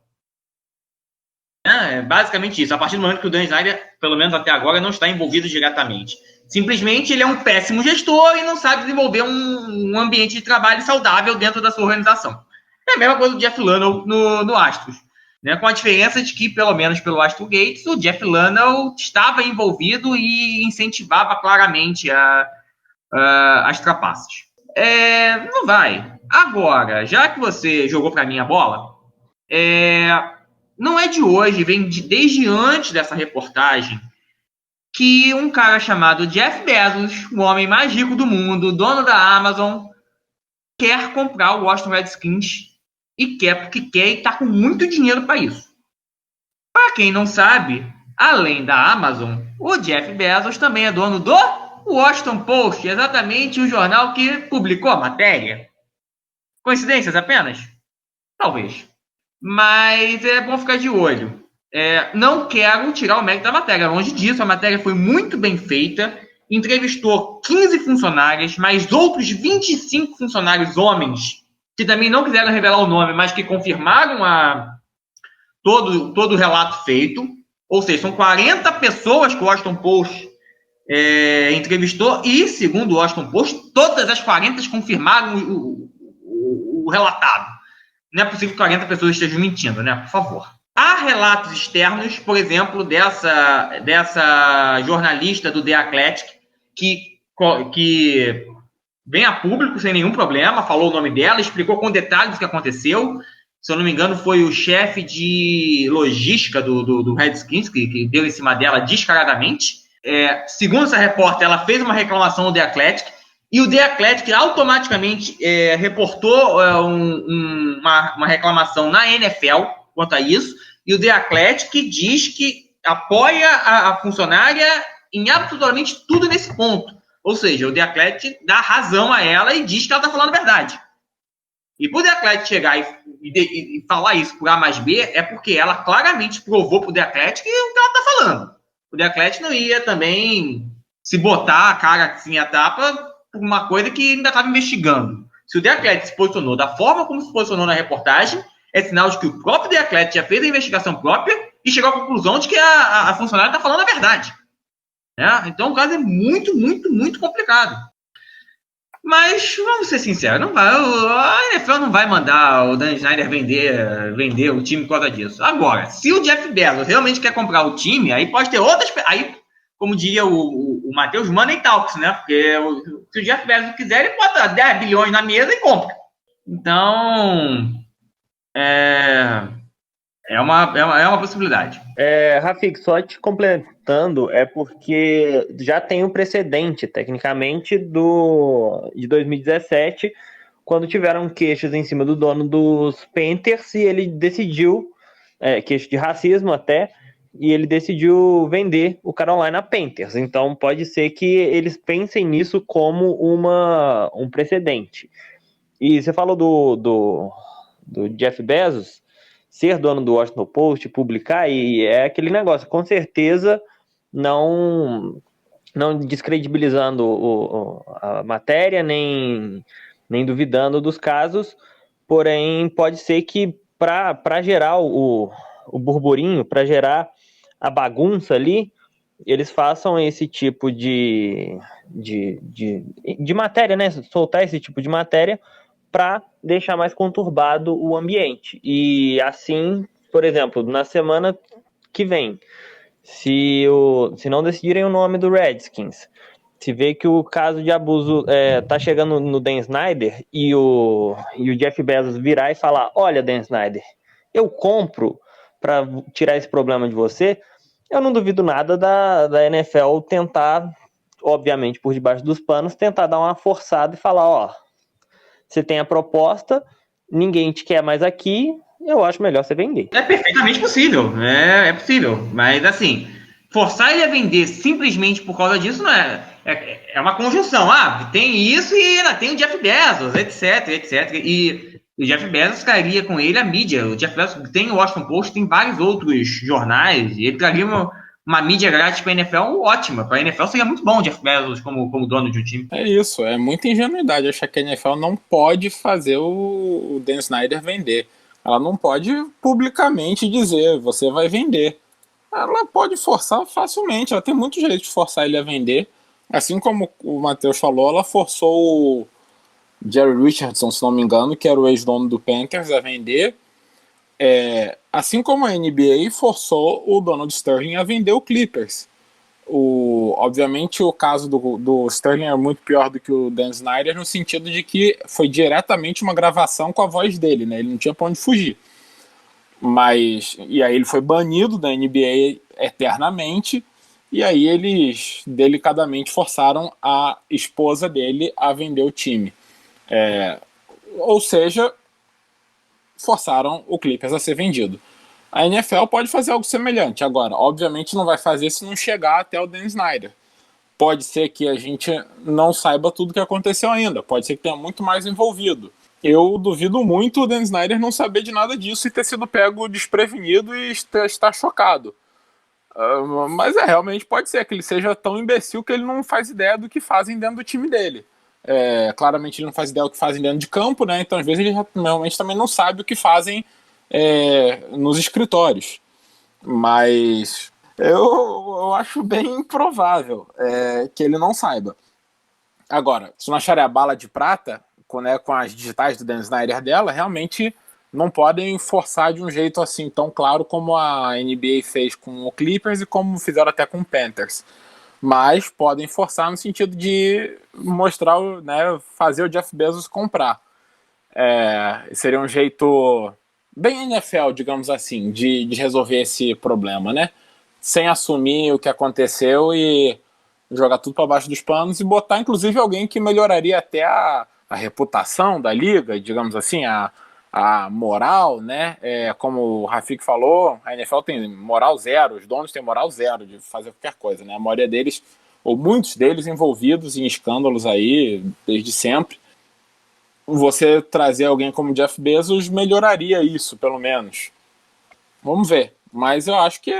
É basicamente isso. A partir do momento que o Dan Snyder, pelo menos até agora, não está envolvido diretamente. Simplesmente ele é um péssimo gestor e não sabe desenvolver um ambiente de trabalho saudável dentro da sua organização. É a mesma coisa do Jeff Luhnow no Astros. Né? Com a diferença de que, pelo menos pelo Astro Gates, o Jeff Luhnow estava envolvido e incentivava claramente as trapaças. Não vai. Agora, já que você jogou para mim a bola, não é de hoje, vem desde antes dessa reportagem, que um cara chamado Jeff Bezos, o homem mais rico do mundo, dono da Amazon, quer comprar o Washington Redskins e quer porque quer e está com muito dinheiro para isso. Para quem não sabe, além da Amazon, o Jeff Bezos também é dono do Washington Post, exatamente o jornal que publicou a matéria. Coincidências apenas? Talvez. Mas é bom ficar de olho. Não quero tirar o mérito da matéria. Longe disso, a matéria foi muito bem feita. Entrevistou 15 funcionários, mais outros 25 funcionários homens, que também não quiseram revelar o nome, mas que confirmaram todo o relato feito. Ou seja, são 40 pessoas que o Washington Post entrevistou e, segundo o Washington Post, todas as 40 confirmaram o relatado. Não é possível que 40 pessoas estejam mentindo, né? Por favor. Há relatos externos, por exemplo, dessa jornalista do The Athletic, que vem a público sem nenhum problema, falou o nome dela, explicou com detalhes o que aconteceu. Se eu não me engano, foi o chefe de logística do Redskins que deu em cima dela descaradamente. Segundo essa repórter, ela fez uma reclamação no The Athletic, e o The Athletic automaticamente reportou uma reclamação na NFL quanto a isso, e o The Athletic diz que apoia a funcionária em absolutamente tudo nesse ponto. Ou seja, o The Athletic dá razão a ela e diz que ela está falando a verdade. E por The Athletic chegar e falar isso por A mais B, é porque ela claramente provou para o The Athletic o que ela está falando. O The Athletic não ia também se botar a cara assim a tapa por uma coisa que ainda estava investigando. Se o The Athletic se posicionou da forma como se posicionou na reportagem, é sinal de que o próprio The Athletic já fez a investigação própria e chegou à conclusão de que a funcionária está falando a verdade. Então o caso é muito, muito, muito complicado. Mas, vamos ser sinceros, não vai, a NFL não vai mandar o Dan Snyder vender o time por causa disso. Agora, se o Jeff Bezos realmente quer comprar o time, aí pode ter outras... Aí, como diria o Matheus, money talks, né? Porque se o Jeff Bezos quiser, ele bota 10 bilhões na mesa e compra. Então, é uma possibilidade. Rafik, só te completando, é porque já tem um precedente, tecnicamente, de 2017, quando tiveram queixas em cima do dono dos Panthers, e ele decidiu, queixa de racismo até, e ele decidiu vender o Carolina Panthers. Então pode ser que eles pensem nisso como um precedente. E você falou do Jeff Bezos ser dono do Washington Post, publicar, e é aquele negócio, com certeza não descredibilizando a matéria, nem duvidando dos casos, porém pode ser que para gerar o burburinho, para gerar a bagunça ali, eles façam esse tipo de matéria, né? Soltar esse tipo de matéria para deixar mais conturbado o ambiente. E assim, por exemplo, na semana que vem, se não decidirem o nome do Redskins, se vê que o caso de abuso tá chegando no Dan Snyder e o Jeff Bezos virar e falar: olha, Dan Snyder, eu compro para tirar esse problema de você, eu não duvido nada da NFL tentar, obviamente por debaixo dos panos, tentar dar uma forçada e falar: ó, você tem a proposta, ninguém te quer mais aqui, eu acho melhor você vender. É perfeitamente possível, é possível. Mas, assim, forçar ele a vender simplesmente por causa disso não é uma conjunção. Tem isso e ainda tem o Jeff Bezos, etc. E o Jeff Bezos traria com ele a mídia. O Jeff Bezos tem o Washington Post, tem vários outros jornais, e ele traria uma mídia grátis para a NFL ótima. Para a NFL seria muito bom o Jeff Bezos como dono de um time. É isso, é muita ingenuidade achar que a NFL não pode fazer o Dan Snyder vender. Ela não pode publicamente dizer: você vai vender. Ela pode forçar facilmente, ela tem muito jeito de forçar ele a vender. Assim como o Matheus falou, ela forçou o Jerry Richardson, se não me engano, que era o ex-dono do Panthers, a vender. Assim como a NBA forçou o Donald Sterling a vender o Clippers. Obviamente o caso do Sterling é muito pior do que o Dan Snyder, no sentido de que foi diretamente uma gravação com a voz dele, né? Ele não tinha pra onde fugir. E aí ele foi banido da NBA eternamente, e aí eles delicadamente forçaram a esposa dele a vender o time. Ou seja, forçaram o Clippers a ser vendido. A NFL pode fazer algo semelhante. Agora, obviamente não vai fazer se não chegar até o Dan Snyder. Pode ser que a gente não saiba tudo o que aconteceu ainda. Pode ser que tenha muito mais envolvido. Eu duvido muito o Dan Snyder não saber de nada disso e ter sido pego desprevenido e estar chocado. Mas realmente pode ser que ele seja tão imbecil que ele não faz ideia do que fazem dentro do time dele. Claramente ele não faz ideia do que fazem dentro de campo, né? Então às vezes ele realmente também não sabe o que fazem nos escritórios. Mas Eu acho bem improvável que ele não saiba. Agora, se não acharem a bala de prata, com as digitais do Dan Snyder dela, realmente não podem forçar de um jeito assim tão claro como a NBA fez com o Clippers e como fizeram até com o Panthers. Mas podem forçar no sentido de mostrar, né, fazer o Jeff Bezos comprar. Seria um jeito bem NFL, digamos assim, de resolver esse problema, né? Sem assumir o que aconteceu e jogar tudo para baixo dos panos e botar, inclusive, alguém que melhoraria até a reputação da liga, digamos assim, a moral, né? Como o Rafik falou, a NFL tem moral zero, os donos têm moral zero de fazer qualquer coisa, né? A maioria deles, ou muitos deles, envolvidos em escândalos aí desde sempre. Você trazer alguém como Jeff Bezos melhoraria isso, pelo menos. Vamos ver. Mas eu acho que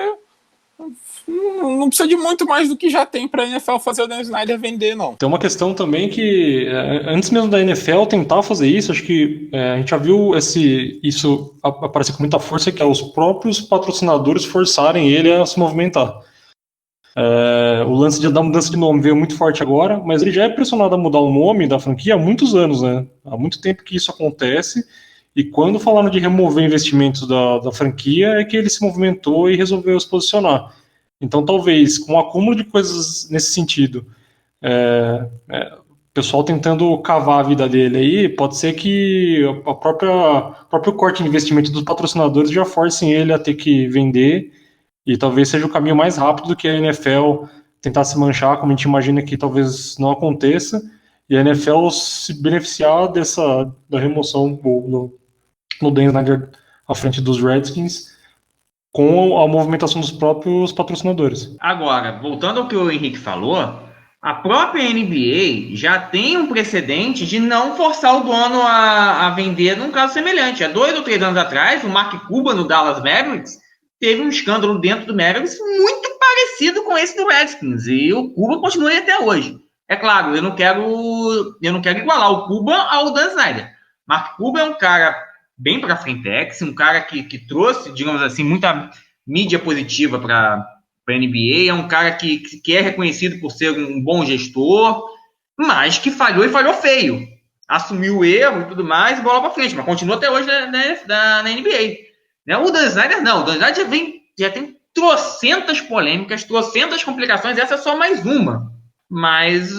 não precisa de muito mais do que já tem para a NFL fazer o Dan Snyder vender, não. Tem uma questão também que, antes mesmo da NFL tentar fazer isso, acho que a gente já viu isso aparecer com muita força, que é os próprios patrocinadores forçarem ele a se movimentar. O lance da mudança de nome veio muito forte agora, mas ele já é pressionado a mudar o nome da franquia há muitos anos, né? Há muito tempo que isso acontece, e quando falaram de remover investimentos da franquia, é que ele se movimentou e resolveu se posicionar. Então, talvez, com um acúmulo de coisas nesse sentido, o pessoal tentando cavar a vida dele aí, pode ser que o próprio corte de investimento dos patrocinadores já forcem ele a ter que vender, e talvez seja o caminho mais rápido do que a NFL tentar se manchar, como a gente imagina que talvez não aconteça, e a NFL se beneficiar da remoção no Dan Snyder à frente dos Redskins, com a movimentação dos próprios patrocinadores. Agora, voltando ao que o Henrique falou, a própria NBA já tem um precedente de não forçar o dono a vender num caso semelhante. Há 2 ou 3 anos atrás, o Mark Cuban, no Dallas Mavericks, teve um escândalo dentro do Mavericks muito parecido com esse do Redskins, e o Cuban continua aí até hoje. É claro, eu não quero igualar o Cuban ao Dan Snyder. Mark Cuban é um cara bem para frentex, um cara que trouxe, digamos assim, muita mídia positiva para a NBA, é um cara que é reconhecido por ser um bom gestor, mas que falhou e falhou feio. Assumiu o erro e tudo mais, e bola para frente, mas continua até hoje na NBA. O Dan Snyder não, o Dan Snyder já tem trocentas polêmicas, trocentas complicações, essa é só mais uma. Mas,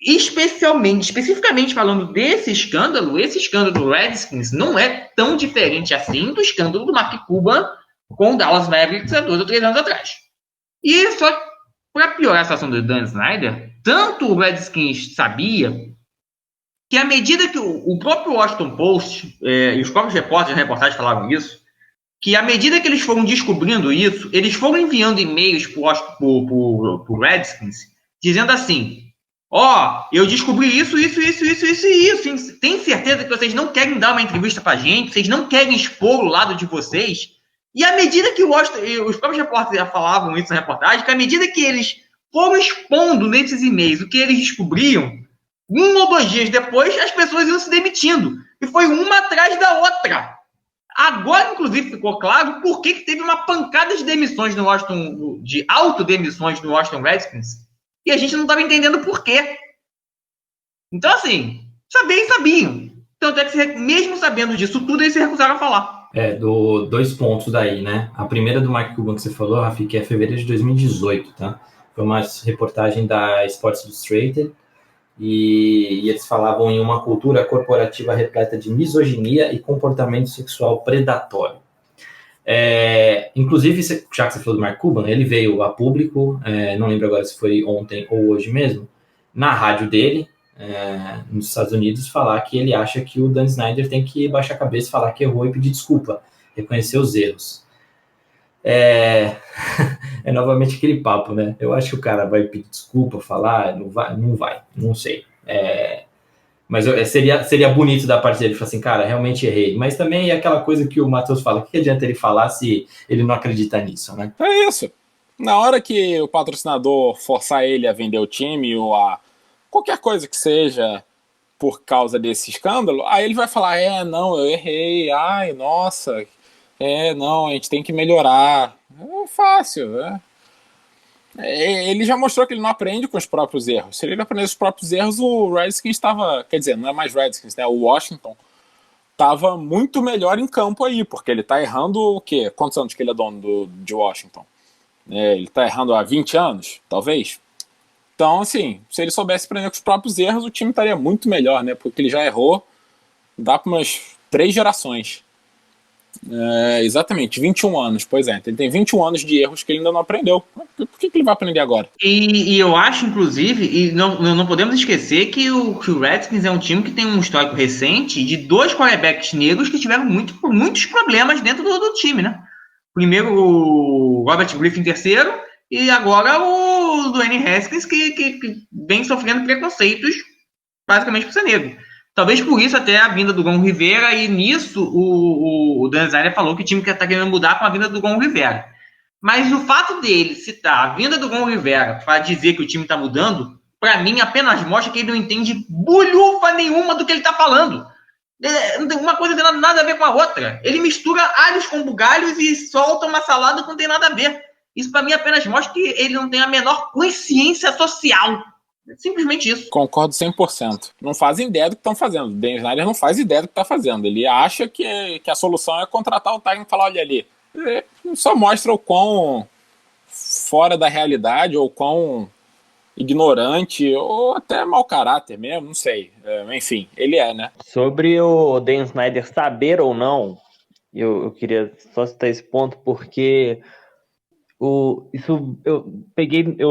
especificamente falando desse escândalo, esse escândalo do Redskins não é tão diferente assim do escândalo do Mark Cuban com o Dallas Mavericks há 2 ou 3 anos atrás. E só para piorar a situação do Dan Snyder, tanto o Redskins sabia que à medida que o próprio Washington Post e os próprios repórteres na reportagem falavam isso, que à medida que eles foram descobrindo isso, eles foram enviando e-mails pro Redskins, dizendo assim, eu descobri isso, tem certeza que vocês não querem dar uma entrevista pra gente, vocês não querem expor o lado de vocês? E à medida que os próprios repórteres já falavam isso na reportagem, que à medida que eles foram expondo nesses e-mails o que eles descobriam, 1 ou 2 dias depois, as pessoas iam se demitindo. E foi uma atrás da outra. Agora, inclusive, ficou claro por que teve uma pancada de demissões no Washington, de autodemissões no Washington Redskins, e a gente não estava entendendo por quê. Então, assim, sabiam. Tanto é que, mesmo sabendo disso tudo, eles se recusaram a falar. 2 pontos daí, né? A primeira do Mark Cuban que você falou, Rafi, que é fevereiro de 2018, tá? Foi uma reportagem da Sports Illustrated, e eles falavam em uma cultura corporativa repleta de misoginia e comportamento sexual predatório. Inclusive, já que você falou do Mark Cuban, ele veio a público, não lembro agora se foi ontem ou hoje mesmo, na rádio dele, nos Estados Unidos, falar que ele acha que o Dan Snyder tem que baixar a cabeça, falar que errou e pedir desculpa, reconhecer os erros. É novamente aquele papo, né? Eu acho que o cara vai pedir desculpa, falar, não vai, não sei. Mas seria bonito da parte dele, falar assim, cara, realmente errei. Mas também é aquela coisa que o Matheus fala, o que adianta ele falar se ele não acredita nisso, né? É isso. Na hora que o patrocinador forçar ele a vender o time ou a qualquer coisa que seja por causa desse escândalo, aí ele vai falar, não, eu errei, ai, nossa, não, a gente tem que melhorar. É fácil, né? Ele já mostrou que ele não aprende com os próprios erros. Se ele aprendesse os próprios erros, o Redskins estava... Quer dizer, não é mais Redskins, né? O Washington estava muito melhor em campo aí, porque ele está errando o quê? Quantos anos que ele é dono de Washington? Ele está errando há 20 anos, talvez? Então, assim, se ele soubesse aprender com os próprios erros, o time estaria muito melhor, né? Porque ele já errou, dá para umas 3 gerações. Exatamente, 21 anos, pois é. Ele tem 21 anos de erros que ele ainda não aprendeu. Por que ele vai aprender agora? E eu acho, inclusive, e não podemos esquecer que o Redskins é um time que tem um histórico recente de 2 quarterbacks negros que tiveram muitos problemas dentro do time, né? Primeiro o Robert Griffin III e agora o Dwayne Haskins que vem sofrendo preconceitos basicamente por ser negro. Talvez por isso até a vinda do Ron Rivera, e nisso o Dan Snyder falou que o time está querendo mudar com a vinda do Ron Rivera. Mas o fato dele citar a vinda do Ron Rivera para dizer que o time está mudando, para mim apenas mostra que ele não entende bulhufa nenhuma do que ele está falando. Uma coisa não tem nada a ver com a outra. Ele mistura alhos com bugalhos e solta uma salada que não tem nada a ver. Isso para mim apenas mostra que ele não tem a menor consciência social. Simplesmente isso. Concordo 100%. Não fazem ideia do que estão fazendo. O Dan Snyder não faz ideia do que está fazendo. Ele acha que a solução é contratar o Titan e falar, olha ali. Só mostra o quão fora da realidade, ou quão ignorante, ou até mau caráter mesmo, não sei. Enfim, ele é, né? Sobre o Dan Snyder saber ou não, eu queria só citar esse ponto, porque eu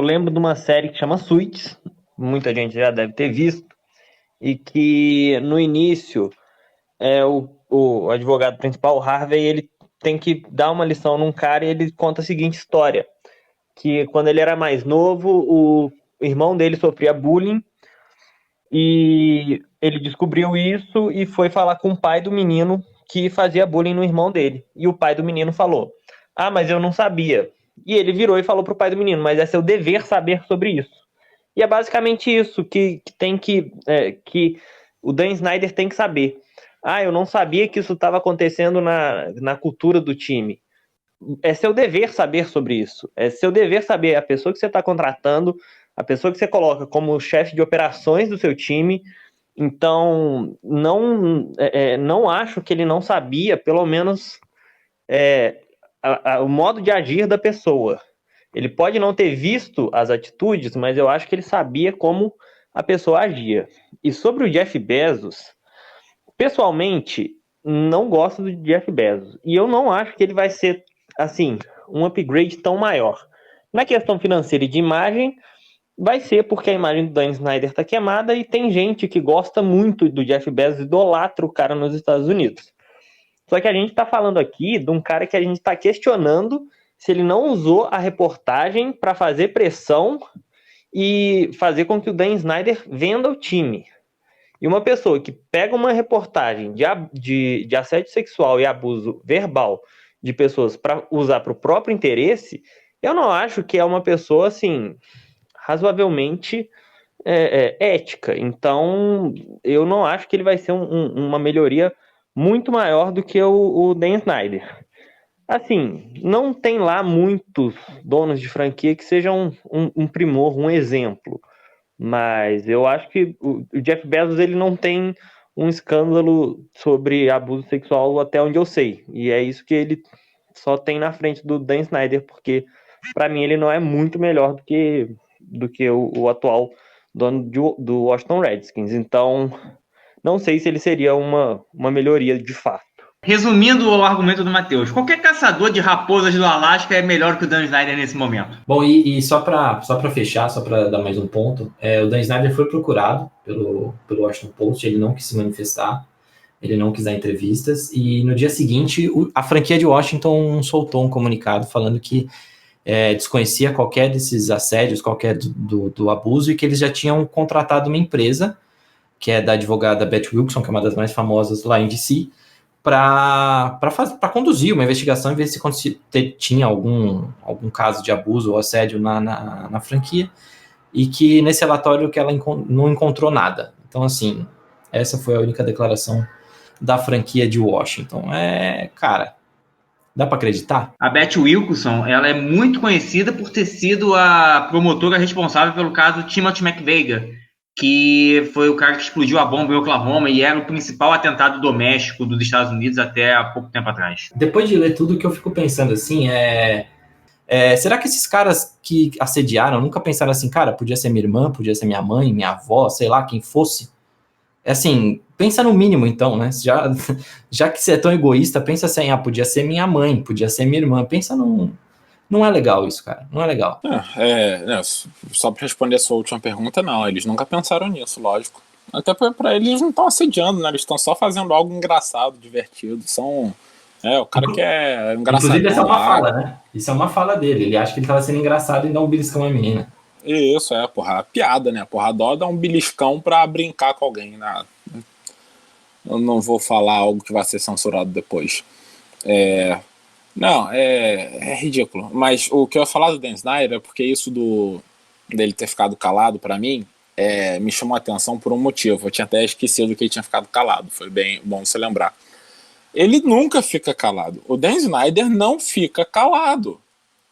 lembro de uma série que chama Suits, muita gente já deve ter visto, e que no início o advogado principal, Harvey, ele tem que dar uma lição num cara, e ele conta a seguinte história, que quando ele era mais novo, o irmão dele sofria bullying, e ele descobriu isso e foi falar com o pai do menino que fazia bullying no irmão dele, e o pai do menino falou, mas eu não sabia, e ele virou e falou pro pai do menino, mas é seu dever saber sobre isso. E é basicamente isso que o Dan Snyder tem que saber. Eu não sabia que isso estava acontecendo na cultura do time. É seu dever saber sobre isso. É seu dever saber a pessoa que você está contratando, a pessoa que você coloca como chefe de operações do seu time. Então, não acho que ele não sabia, pelo menos, o modo de agir da pessoa. Ele pode não ter visto as atitudes, mas eu acho que ele sabia como a pessoa agia. E sobre o Jeff Bezos, pessoalmente, não gosto do Jeff Bezos. E eu não acho que ele vai ser, assim, um upgrade tão maior. Na questão financeira e de imagem, vai ser porque a imagem do Dan Snyder está queimada e tem gente que gosta muito do Jeff Bezos, idolatra o cara nos Estados Unidos. Só que a gente está falando aqui de um cara que a gente está questionando se ele não usou a reportagem para fazer pressão e fazer com que o Dan Snyder venda o time. E uma pessoa que pega uma reportagem de assédio sexual e abuso verbal de pessoas para usar para o próprio interesse, eu não acho que é uma pessoa, assim, razoavelmente ética. Então, eu não acho que ele vai ser uma melhoria muito maior do que o Dan Snyder. Assim, não tem lá muitos donos de franquia que sejam um primor, um exemplo. Mas eu acho que o Jeff Bezos, ele não tem um escândalo sobre abuso sexual até onde eu sei. E é isso que ele só tem na frente do Dan Snyder, porque para mim ele não é muito melhor do que o atual dono do Washington Redskins. Então, não sei se ele seria uma melhoria de fato. Resumindo o argumento do Matheus, qualquer caçador de raposas do Alasca é melhor que o Dan Snyder nesse momento. Bom, e só para fechar, só para dar mais um ponto, o Dan Snyder foi procurado pelo Washington Post, ele não quis se manifestar, ele não quis dar entrevistas, e no dia seguinte a franquia de Washington soltou um comunicado falando que desconhecia qualquer desses assédios, qualquer do abuso, e que eles já tinham contratado uma empresa, que é da advogada Beth Wilson, que é uma das mais famosas lá em DC, para conduzir uma investigação e ver se tinha algum caso de abuso ou assédio na franquia, e que nesse relatório que ela não encontrou nada. Então, assim, essa foi a única declaração da franquia de Washington. Cara, Dá pra acreditar? A Beth Wilkinson, ela é muito conhecida por ter sido a promotora responsável pelo caso Timothy McVeigh, que foi o cara que explodiu a bomba em Oklahoma e era o principal atentado doméstico dos Estados Unidos até há pouco tempo atrás. Depois de ler tudo, que eu fico pensando assim, será que esses caras que assediaram nunca pensaram assim, cara, podia ser minha irmã, podia ser minha mãe, minha avó, sei lá, quem fosse? Assim, pensa no mínimo então, né? Já que você é tão egoísta, pensa assim, podia ser minha mãe, podia ser minha irmã. Pensa num... Não é legal isso, cara. Não é legal. Só para responder a sua última pergunta, não. Eles nunca pensaram nisso, lógico. Até para eles não estão assediando, né? Eles estão só fazendo algo engraçado, divertido. O cara que é engraçado. Inclusive, essa é uma fala, né? Isso é uma fala dele. Ele acha que ele tava sendo engraçado e dá um beliscão à menina. Isso, porra. Piada, né? Porra, adora dar um beliscão pra brincar com alguém. Né? Eu não vou falar algo que vai ser censurado depois. Não, é ridículo. Mas o que eu ia falar do Dan Snyder é porque isso dele ter ficado calado pra mim me chamou a atenção por um motivo. Eu tinha até esquecido que ele tinha ficado calado. Foi bem bom você lembrar. Ele nunca fica calado. O Dan Snyder não fica calado.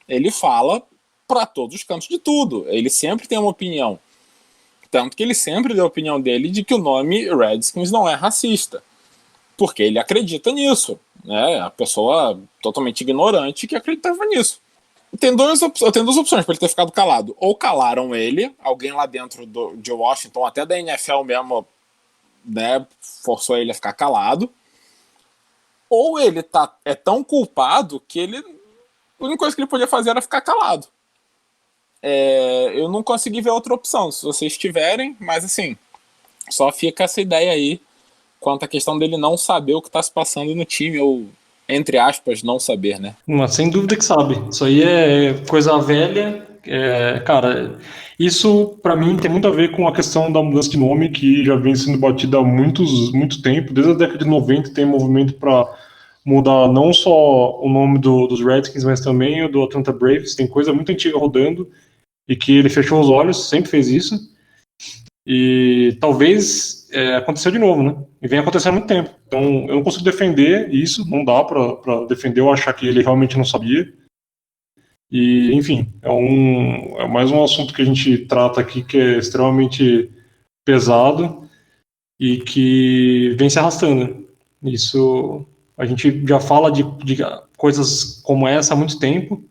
Ele fala para todos os cantos de tudo. Ele sempre tem uma opinião. Tanto que ele sempre deu a opinião dele de que o nome Redskins não é racista. Porque ele acredita nisso. Né? A pessoa totalmente ignorante que acreditava nisso. Tem duas opções para ele ter ficado calado. Ou calaram ele, alguém lá dentro de Washington, até da NFL mesmo, né, forçou ele a ficar calado. Ou ele é tão culpado que a única coisa que ele podia fazer era ficar calado. Eu não consegui ver outra opção, se vocês tiverem, mas assim, só fica essa ideia aí quanto à questão dele não saber o que está se passando no time, ou, entre aspas, não saber, né? Mas sem dúvida que sabe. Isso aí é coisa velha. Cara, isso pra mim tem muito a ver com a questão da mudança de nome, que já vem sendo batida há muito tempo. Desde a década de 90 tem movimento para mudar não só o nome dos Redskins, mas também o do Atlanta Braves. Tem coisa muito antiga rodando e que ele fechou os olhos, sempre fez isso. E talvez aconteceu de novo, né? E vem acontecendo há muito tempo. Então eu não consigo defender isso, não dá pra defender ou achar que ele realmente não sabia. E, enfim, é mais um assunto que a gente trata aqui que é extremamente pesado e que vem se arrastando. Isso, a gente já fala de coisas como essa há muito tempo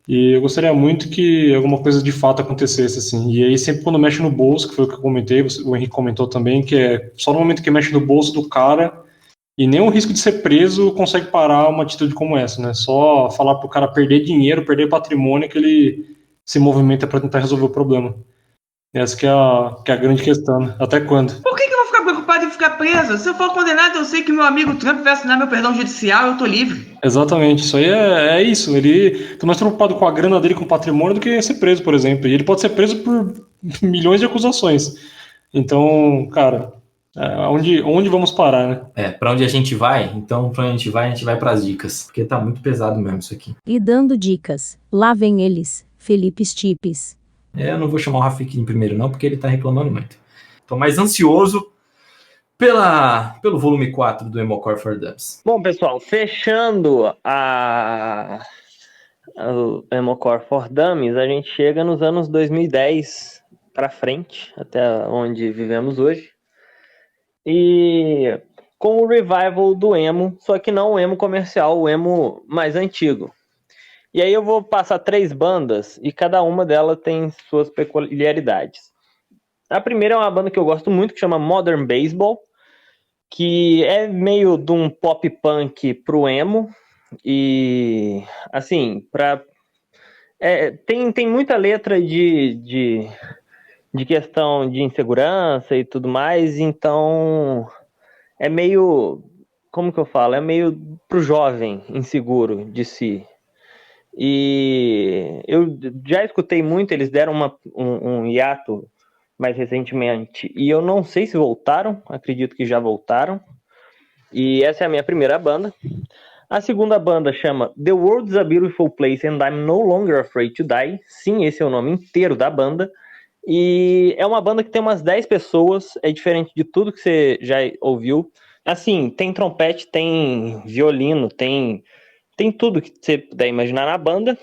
e eu gostaria muito que alguma coisa de fato acontecesse, assim. E aí sempre quando mexe no bolso, que foi o que eu comentei, o Henrique comentou também, que é só no momento que mexe no bolso do cara e nem o risco de ser preso consegue parar uma atitude como essa, né? Só falar pro cara perder dinheiro, perder patrimônio, que ele se movimenta para tentar resolver o problema. Essa que é a grande questão, né? Até quando? Por que eu vou ficar preocupado em ficar preso? Se eu for condenado, eu sei que meu amigo Trump vai assinar meu perdão judicial e eu tô livre. Exatamente, isso aí é isso. Ele tá mais preocupado com a grana dele, com o patrimônio, do que ser preso, por exemplo. E ele pode ser preso por milhões de acusações. Então, cara, onde vamos parar, né? Pra onde a gente vai? Então, pra onde a gente vai pras dicas. Porque tá muito pesado mesmo isso aqui. E dando dicas, lá vem eles, Felipe Stipes. Eu não vou chamar o Rafiquinho primeiro não, porque ele tá reclamando muito. Tô mais ansioso pelo volume 4 do Emocore for Dummies. Bom, pessoal, fechando o Emocore for Dummies, a gente chega nos anos 2010 para frente, até onde vivemos hoje. E com o revival do emo, só que não o emo comercial, o emo mais antigo. E aí eu vou passar 3 bandas e cada uma delas tem suas peculiaridades. A primeira é uma banda que eu gosto muito, que chama Modern Baseball, que é meio de um pop punk pro emo. E, assim, tem muita letra de questão de insegurança e tudo mais, então é meio, como que eu falo? É meio pro jovem inseguro de si. E eu já escutei muito, eles deram um hiato mais recentemente, e eu não sei se voltaram, acredito que já voltaram. E essa é a minha primeira banda. A segunda banda chama The World's a Beautiful Place and I'm No Longer Afraid to Die. Sim, esse é o nome inteiro da banda. E é uma banda que tem umas 10 pessoas, é diferente de tudo que você já ouviu. Assim, tem trompete, tem violino, tem tem tudo que você puder imaginar na banda.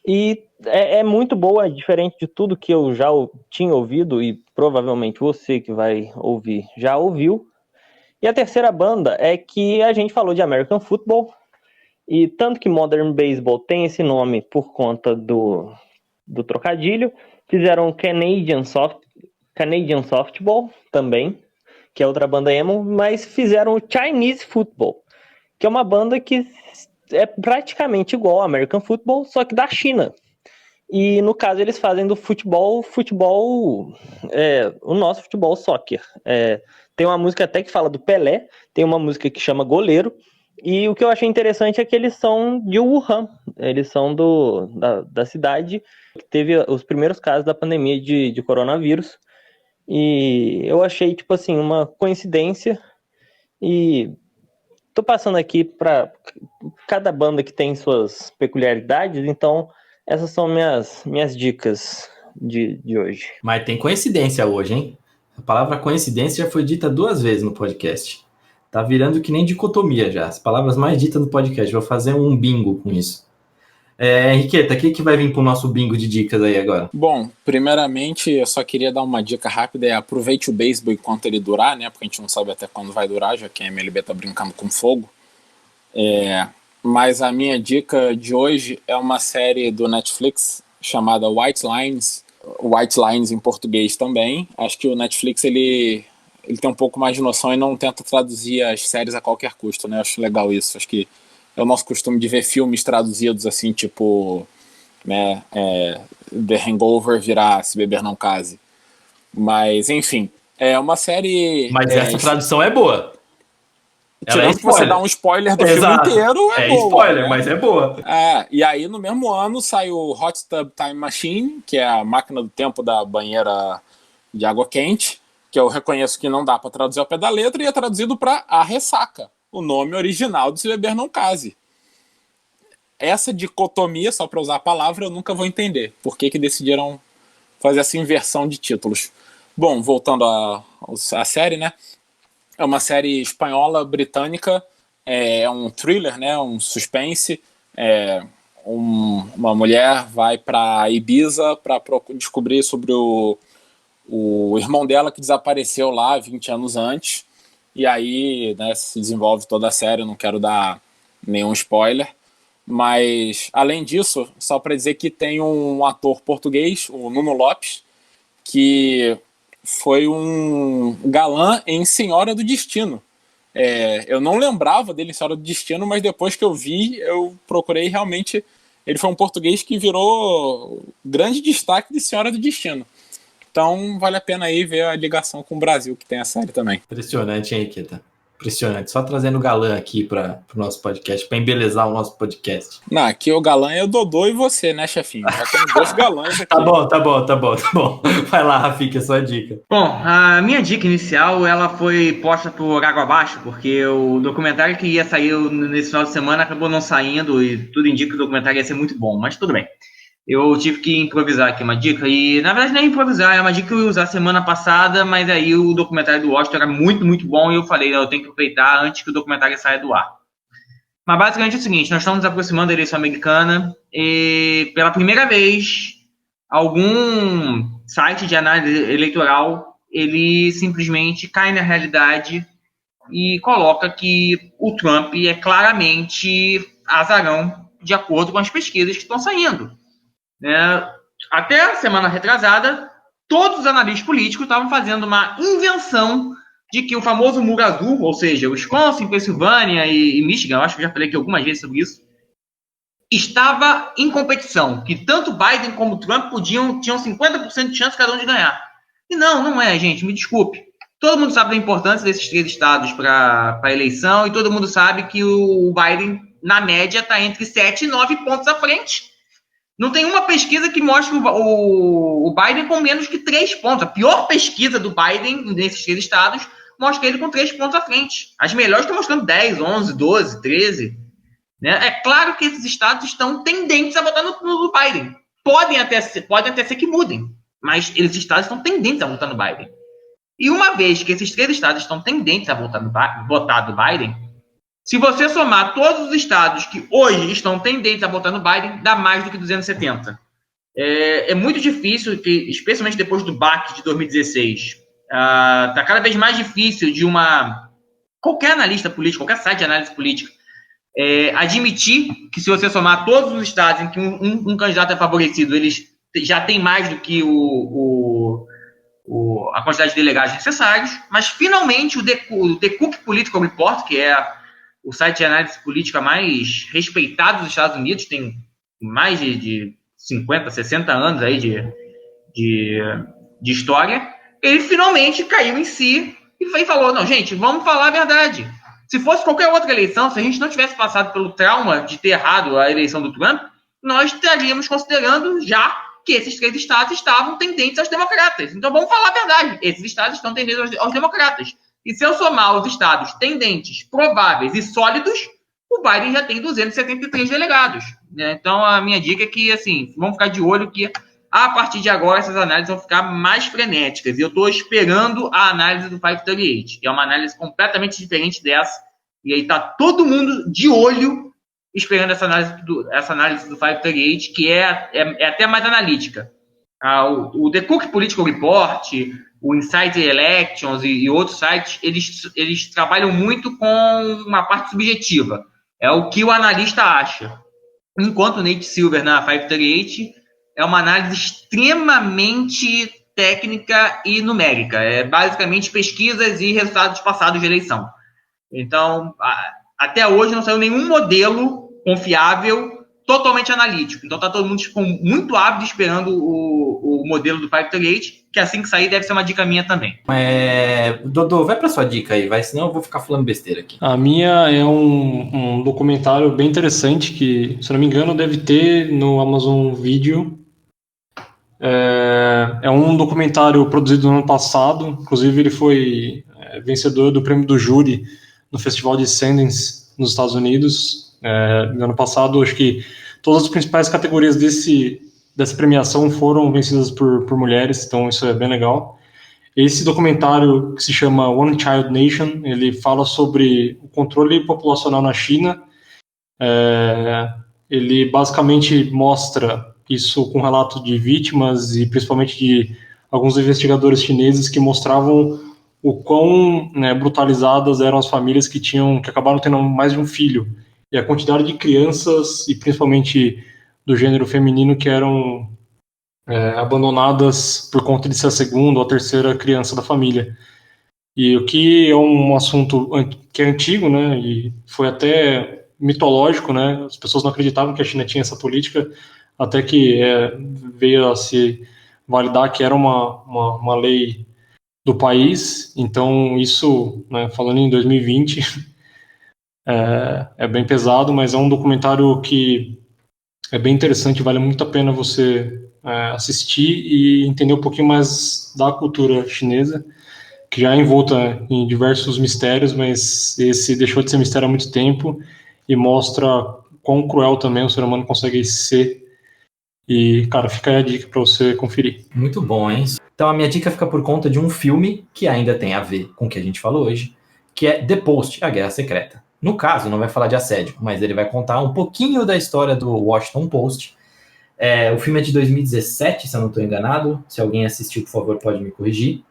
E é muito boa, diferente de tudo que eu já tinha ouvido, e provavelmente você que vai ouvir já ouviu. E a terceira banda é que a gente falou de American Football, e tanto que Modern Baseball tem esse nome por conta do trocadilho, fizeram Canadian Softball também, que é outra banda emo, mas fizeram o Chinese Football, que é uma banda que é praticamente igual ao American Football, só que da China. E no caso eles fazem do futebol, o nosso futebol soccer. Tem uma música até que fala do Pelé, tem uma música que chama Goleiro, e o que eu achei interessante é que eles são de Wuhan, eles são da cidade que teve os primeiros casos da pandemia de coronavírus, e eu achei, tipo assim, uma coincidência, e tô passando aqui para cada banda que tem suas peculiaridades, então essas são minhas dicas de hoje. Mas tem coincidência hoje, hein? A palavra coincidência já foi dita 2 vezes no podcast. Tá virando que nem dicotomia já. As palavras mais ditas no podcast. Vou fazer um bingo com isso. Henriqueta, o que vai vir pro nosso bingo de dicas aí agora? Bom, primeiramente eu só queria dar uma dica rápida, aproveite o beisebol enquanto ele durar, né? Porque a gente não sabe até quando vai durar, já que a MLB tá brincando com fogo. Mas a minha dica de hoje é uma série do Netflix chamada White Lines em português também. Acho que o Netflix ele tem um pouco mais de noção e não tenta traduzir as séries a qualquer custo, né? Eu acho legal isso. Acho que é o nosso costume de ver filmes traduzidos assim, tipo, né, The Hangover virar Se Beber Não Case. Mas, enfim, é uma série... Mas essa tradução é boa. Tirando que você dá um spoiler do filme inteiro, é boa. Spoiler, né? Mas é boa. E aí, no mesmo ano, saiu Hot Tub Time Machine, que é a máquina do tempo da banheira de água quente, que eu reconheço que não dá para traduzir ao pé da letra, e é traduzido para A Ressaca, o nome original de Se Beber Não Case. Essa dicotomia, só para usar a palavra, eu nunca vou entender. Por que decidiram fazer essa inversão de títulos? Bom, voltando à série, né? É uma série espanhola, britânica, é um thriller, né? Um suspense. Uma mulher vai para Ibiza para descobrir sobre o irmão dela que desapareceu lá 20 anos antes. E aí, né, se desenvolve toda a série, eu não quero dar nenhum spoiler. Mas, além disso, só para dizer que tem um ator português, o Nuno Lopes, que foi um galã em Senhora do Destino. Eu não lembrava dele em Senhora do Destino, mas depois que eu vi, eu procurei realmente... Ele foi um português que virou grande destaque de Senhora do Destino. Então, vale a pena aí ver a ligação com o Brasil, que tem a série também. Impressionante, hein, Henriqueta? Impressionante. Só trazendo o galã aqui para o nosso podcast, para embelezar o nosso podcast. Não, aqui o galã é o Dodô e você, né, chefinho? Já temos 2 galãs aqui. Tá bom. Vai lá, Rafi, que é a sua dica. Bom, a minha dica inicial, ela foi posta por água abaixo, porque o documentário que ia sair nesse final de semana acabou não saindo, e tudo indica que o documentário ia ser muito bom, mas tudo bem. Eu tive que improvisar aqui uma dica, e na verdade não é improvisar, é uma dica que eu ia usar semana passada, mas aí o documentário do Washington era muito, muito bom, e eu falei, eu tenho que aproveitar antes que o documentário saia do ar. Mas basicamente é o seguinte, nós estamos nos aproximando da eleição americana, e pela primeira vez, algum site de análise eleitoral, ele simplesmente cai na realidade e coloca que o Trump é claramente azarão, de acordo com as pesquisas que estão saindo. Até a semana retrasada, todos os analistas políticos estavam fazendo uma invenção de que o famoso muro azul, ou seja, Wisconsin, Pensilvânia e Michigan, eu acho que eu já falei aqui algumas vezes sobre isso, estava em competição, que tanto Biden como Trump tinham 50% de chance cada um de ganhar. E não é, gente, me desculpe. Todo mundo sabe da importância desses 3 estados para a eleição, e todo mundo sabe que o Biden, na média, está entre 7 e 9 pontos à frente. Não tem uma pesquisa que mostre o Biden com menos que 3 pontos. A pior pesquisa do Biden nesses 3 estados mostra ele com 3 pontos à frente. As melhores estão mostrando 10, 11, 12, 13. É claro que esses estados estão tendentes a votar no Biden. Podem até ser que mudem, mas esses estados estão tendentes a votar no Biden. E uma vez que esses 3 estados estão tendentes a votar no Biden, Se você somar todos os estados que hoje estão tendentes a votar no Biden, dá mais do que 270. É muito difícil, especialmente depois do baque de 2016, está cada vez mais difícil de qualquer analista político, qualquer site de análise política, admitir que se você somar todos os estados em que um candidato é favorecido, eles já têm mais do que a quantidade de delegados necessários, mas finalmente o The Cook Political Report, que é o site de análise política mais respeitado dos Estados Unidos, tem mais de 50, 60 anos aí de história, ele finalmente caiu em si e falou, não, gente, vamos falar a verdade. Se fosse qualquer outra eleição, se a gente não tivesse passado pelo trauma de ter errado a eleição do Trump, nós estaríamos considerando já que esses 3 estados estavam tendentes aos democratas. Então vamos falar a verdade, esses estados estão tendentes aos democratas. E se eu somar os estados tendentes, prováveis e sólidos, o Biden já tem 273 delegados. Né? Então, a minha dica é que, assim, vamos ficar de olho que, a partir de agora, essas análises vão ficar mais frenéticas. E eu estou esperando a análise do 538, que é uma análise completamente diferente dessa. E aí está todo mundo de olho esperando essa análise do 538, que é até mais analítica. O The Cook Political Report, o Insider Elections e outros sites, eles trabalham muito com uma parte subjetiva. É o que o analista acha. Enquanto o Nate Silver, na 538, é uma análise extremamente técnica e numérica. É basicamente pesquisas e resultados passados de eleição. Então, até hoje não saiu nenhum modelo confiável totalmente analítico. Então tá todo mundo muito ávido esperando o modelo do 538, que assim que sair deve ser uma dica minha também. Dodô, vai pra sua dica aí, senão eu vou ficar falando besteira aqui. A minha é um documentário bem interessante que, se não me engano, deve ter no Amazon Video. É um documentário produzido no ano passado, inclusive ele foi vencedor do prêmio do júri no Festival de Sundance nos Estados Unidos. No ano passado, acho que todas as principais categorias dessa premiação foram vencidas por mulheres, então isso é bem legal. Esse documentário, que se chama One Child Nation, ele fala sobre o controle populacional na China. Ele basicamente mostra isso com relato de vítimas e principalmente de alguns investigadores chineses que mostravam o quão brutalizadas eram as famílias que acabaram tendo mais de um filho. E a quantidade de crianças, e principalmente do gênero feminino, que eram abandonadas por conta de ser a segunda ou a terceira criança da família. E o que é um assunto que é antigo, né, e foi até mitológico, né, as pessoas não acreditavam que a China tinha essa política, até que veio a se validar que era uma lei do país. Então isso, né, falando em 2020... é bem pesado, mas é um documentário que é bem interessante, vale muito a pena você assistir e entender um pouquinho mais da cultura chinesa, que já é envolta em diversos mistérios, mas esse deixou de ser mistério há muito tempo e mostra quão cruel também o ser humano consegue ser. E, cara, fica aí a dica para você conferir. Muito bom, hein? Então a minha dica fica por conta de um filme que ainda tem a ver com o que a gente falou hoje, que é The Post, A Guerra Secreta. No caso, não vai falar de assédio, mas ele vai contar um pouquinho da história do Washington Post. O filme é de 2017, se eu não estou enganado. Se alguém assistiu, por favor, pode me corrigir.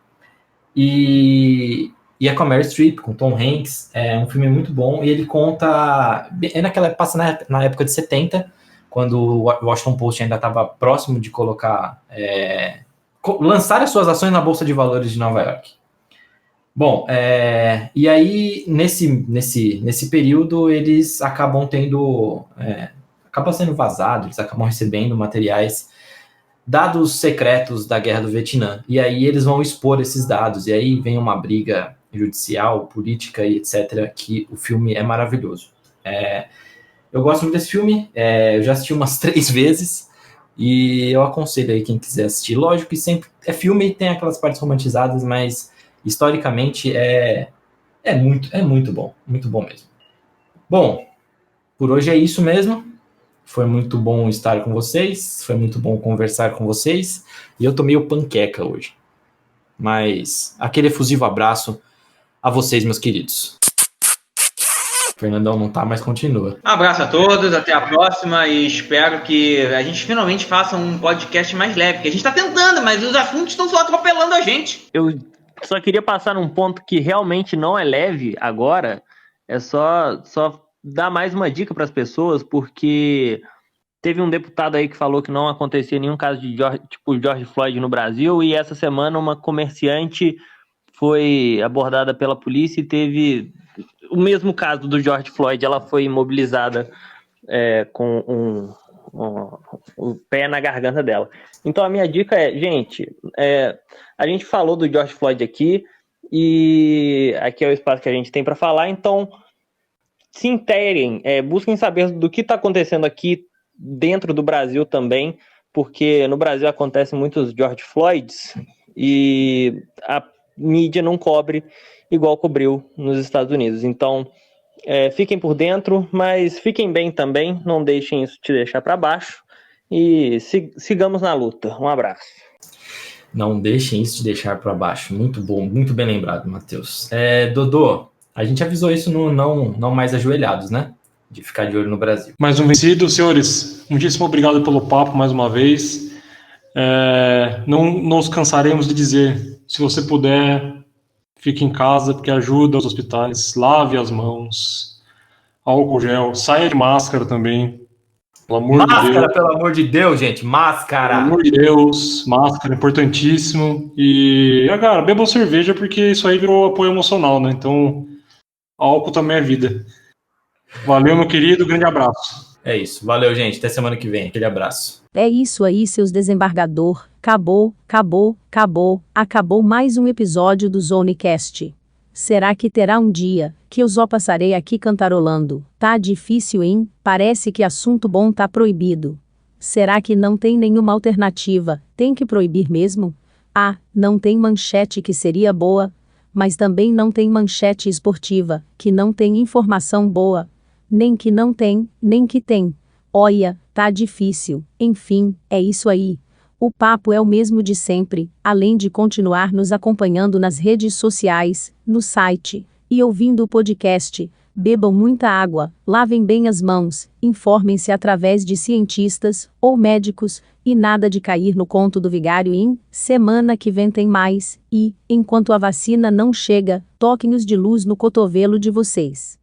E é com a Meryl Streep, com Tom Hanks. É um filme muito bom e ele conta... Passa na época de 70, quando o Washington Post ainda estava próximo de lançar as suas ações na Bolsa de Valores de Nova York. Bom, e aí, nesse período, eles acabam acaba sendo vazado, eles acabam recebendo materiais, dados secretos da Guerra do Vietnã, e aí eles vão expor esses dados, e aí vem uma briga judicial, política e etc., que o filme é maravilhoso. Eu gosto muito desse filme, eu já assisti umas 3 vezes, e eu aconselho aí quem quiser assistir. Lógico que sempre é filme e tem aquelas partes romantizadas, mas... historicamente é muito bom mesmo. Bom, por hoje é isso mesmo. Foi muito bom estar com vocês, foi muito bom conversar com vocês, e eu tô meio panqueca hoje. Mas aquele efusivo abraço a vocês, meus queridos. Fernandão não tá, mas continua. Um abraço a todos, até a próxima e espero que a gente finalmente faça um podcast mais leve, que a gente tá tentando, mas os assuntos estão só atropelando a gente. Eu só queria passar num ponto que realmente não é leve agora, é só dar mais uma dica para as pessoas, porque teve um deputado aí que falou que não acontecia nenhum caso de George Floyd no Brasil, e essa semana uma comerciante foi abordada pela polícia e teve o mesmo caso do George Floyd. Ela foi imobilizada com o pé na garganta dela. Então a minha dica é, gente, a gente falou do George Floyd aqui, e aqui é o espaço que a gente tem para falar, então se inteirem, busquem saber do que está acontecendo aqui dentro do Brasil também, porque no Brasil acontecem muitos George Floyds e a mídia não cobre igual cobriu nos Estados Unidos. Então, fiquem por dentro, mas fiquem bem também, não deixem isso te deixar para baixo e sigamos na luta. Um abraço. Não deixem isso te deixar para baixo. Muito bom, muito bem lembrado, Matheus. Dodô, a gente avisou isso no Não Mais Ajoelhados, né? De ficar de olho no Brasil. Mais um vencido, senhores. Muitíssimo obrigado pelo papo mais uma vez. Não nos cansaremos de dizer, se você puder, fique em casa, porque ajuda os hospitais, lave as mãos, álcool gel, saia de máscara também, pelo amor de Deus. Máscara, pelo amor de Deus, gente, máscara! Pelo amor de Deus, máscara, importantíssimo. E, cara, bebam cerveja, porque isso aí virou apoio emocional, né? Então, álcool também é vida. Valeu, meu querido, grande abraço. É isso, valeu, gente, até semana que vem, aquele abraço. É isso aí, seus desembargador. Acabou mais um episódio do Zonecast. Será que terá um dia que eu só passarei aqui cantarolando? Tá difícil, hein? Parece que assunto bom tá proibido. Será que não tem nenhuma alternativa? Tem que proibir mesmo? Ah, não tem manchete que seria boa, mas também não tem manchete esportiva, que não tem informação boa. Nem que não tem, nem que tem. Olha, tá difícil. Enfim, é isso aí. O papo é o mesmo de sempre, além de continuar nos acompanhando nas redes sociais, no site e ouvindo o podcast. Bebam muita água, lavem bem as mãos, informem-se através de cientistas ou médicos, e nada de cair no conto do vigário. Semana que vem tem mais, e, enquanto a vacina não chega, toquem-os de luz no cotovelo de vocês.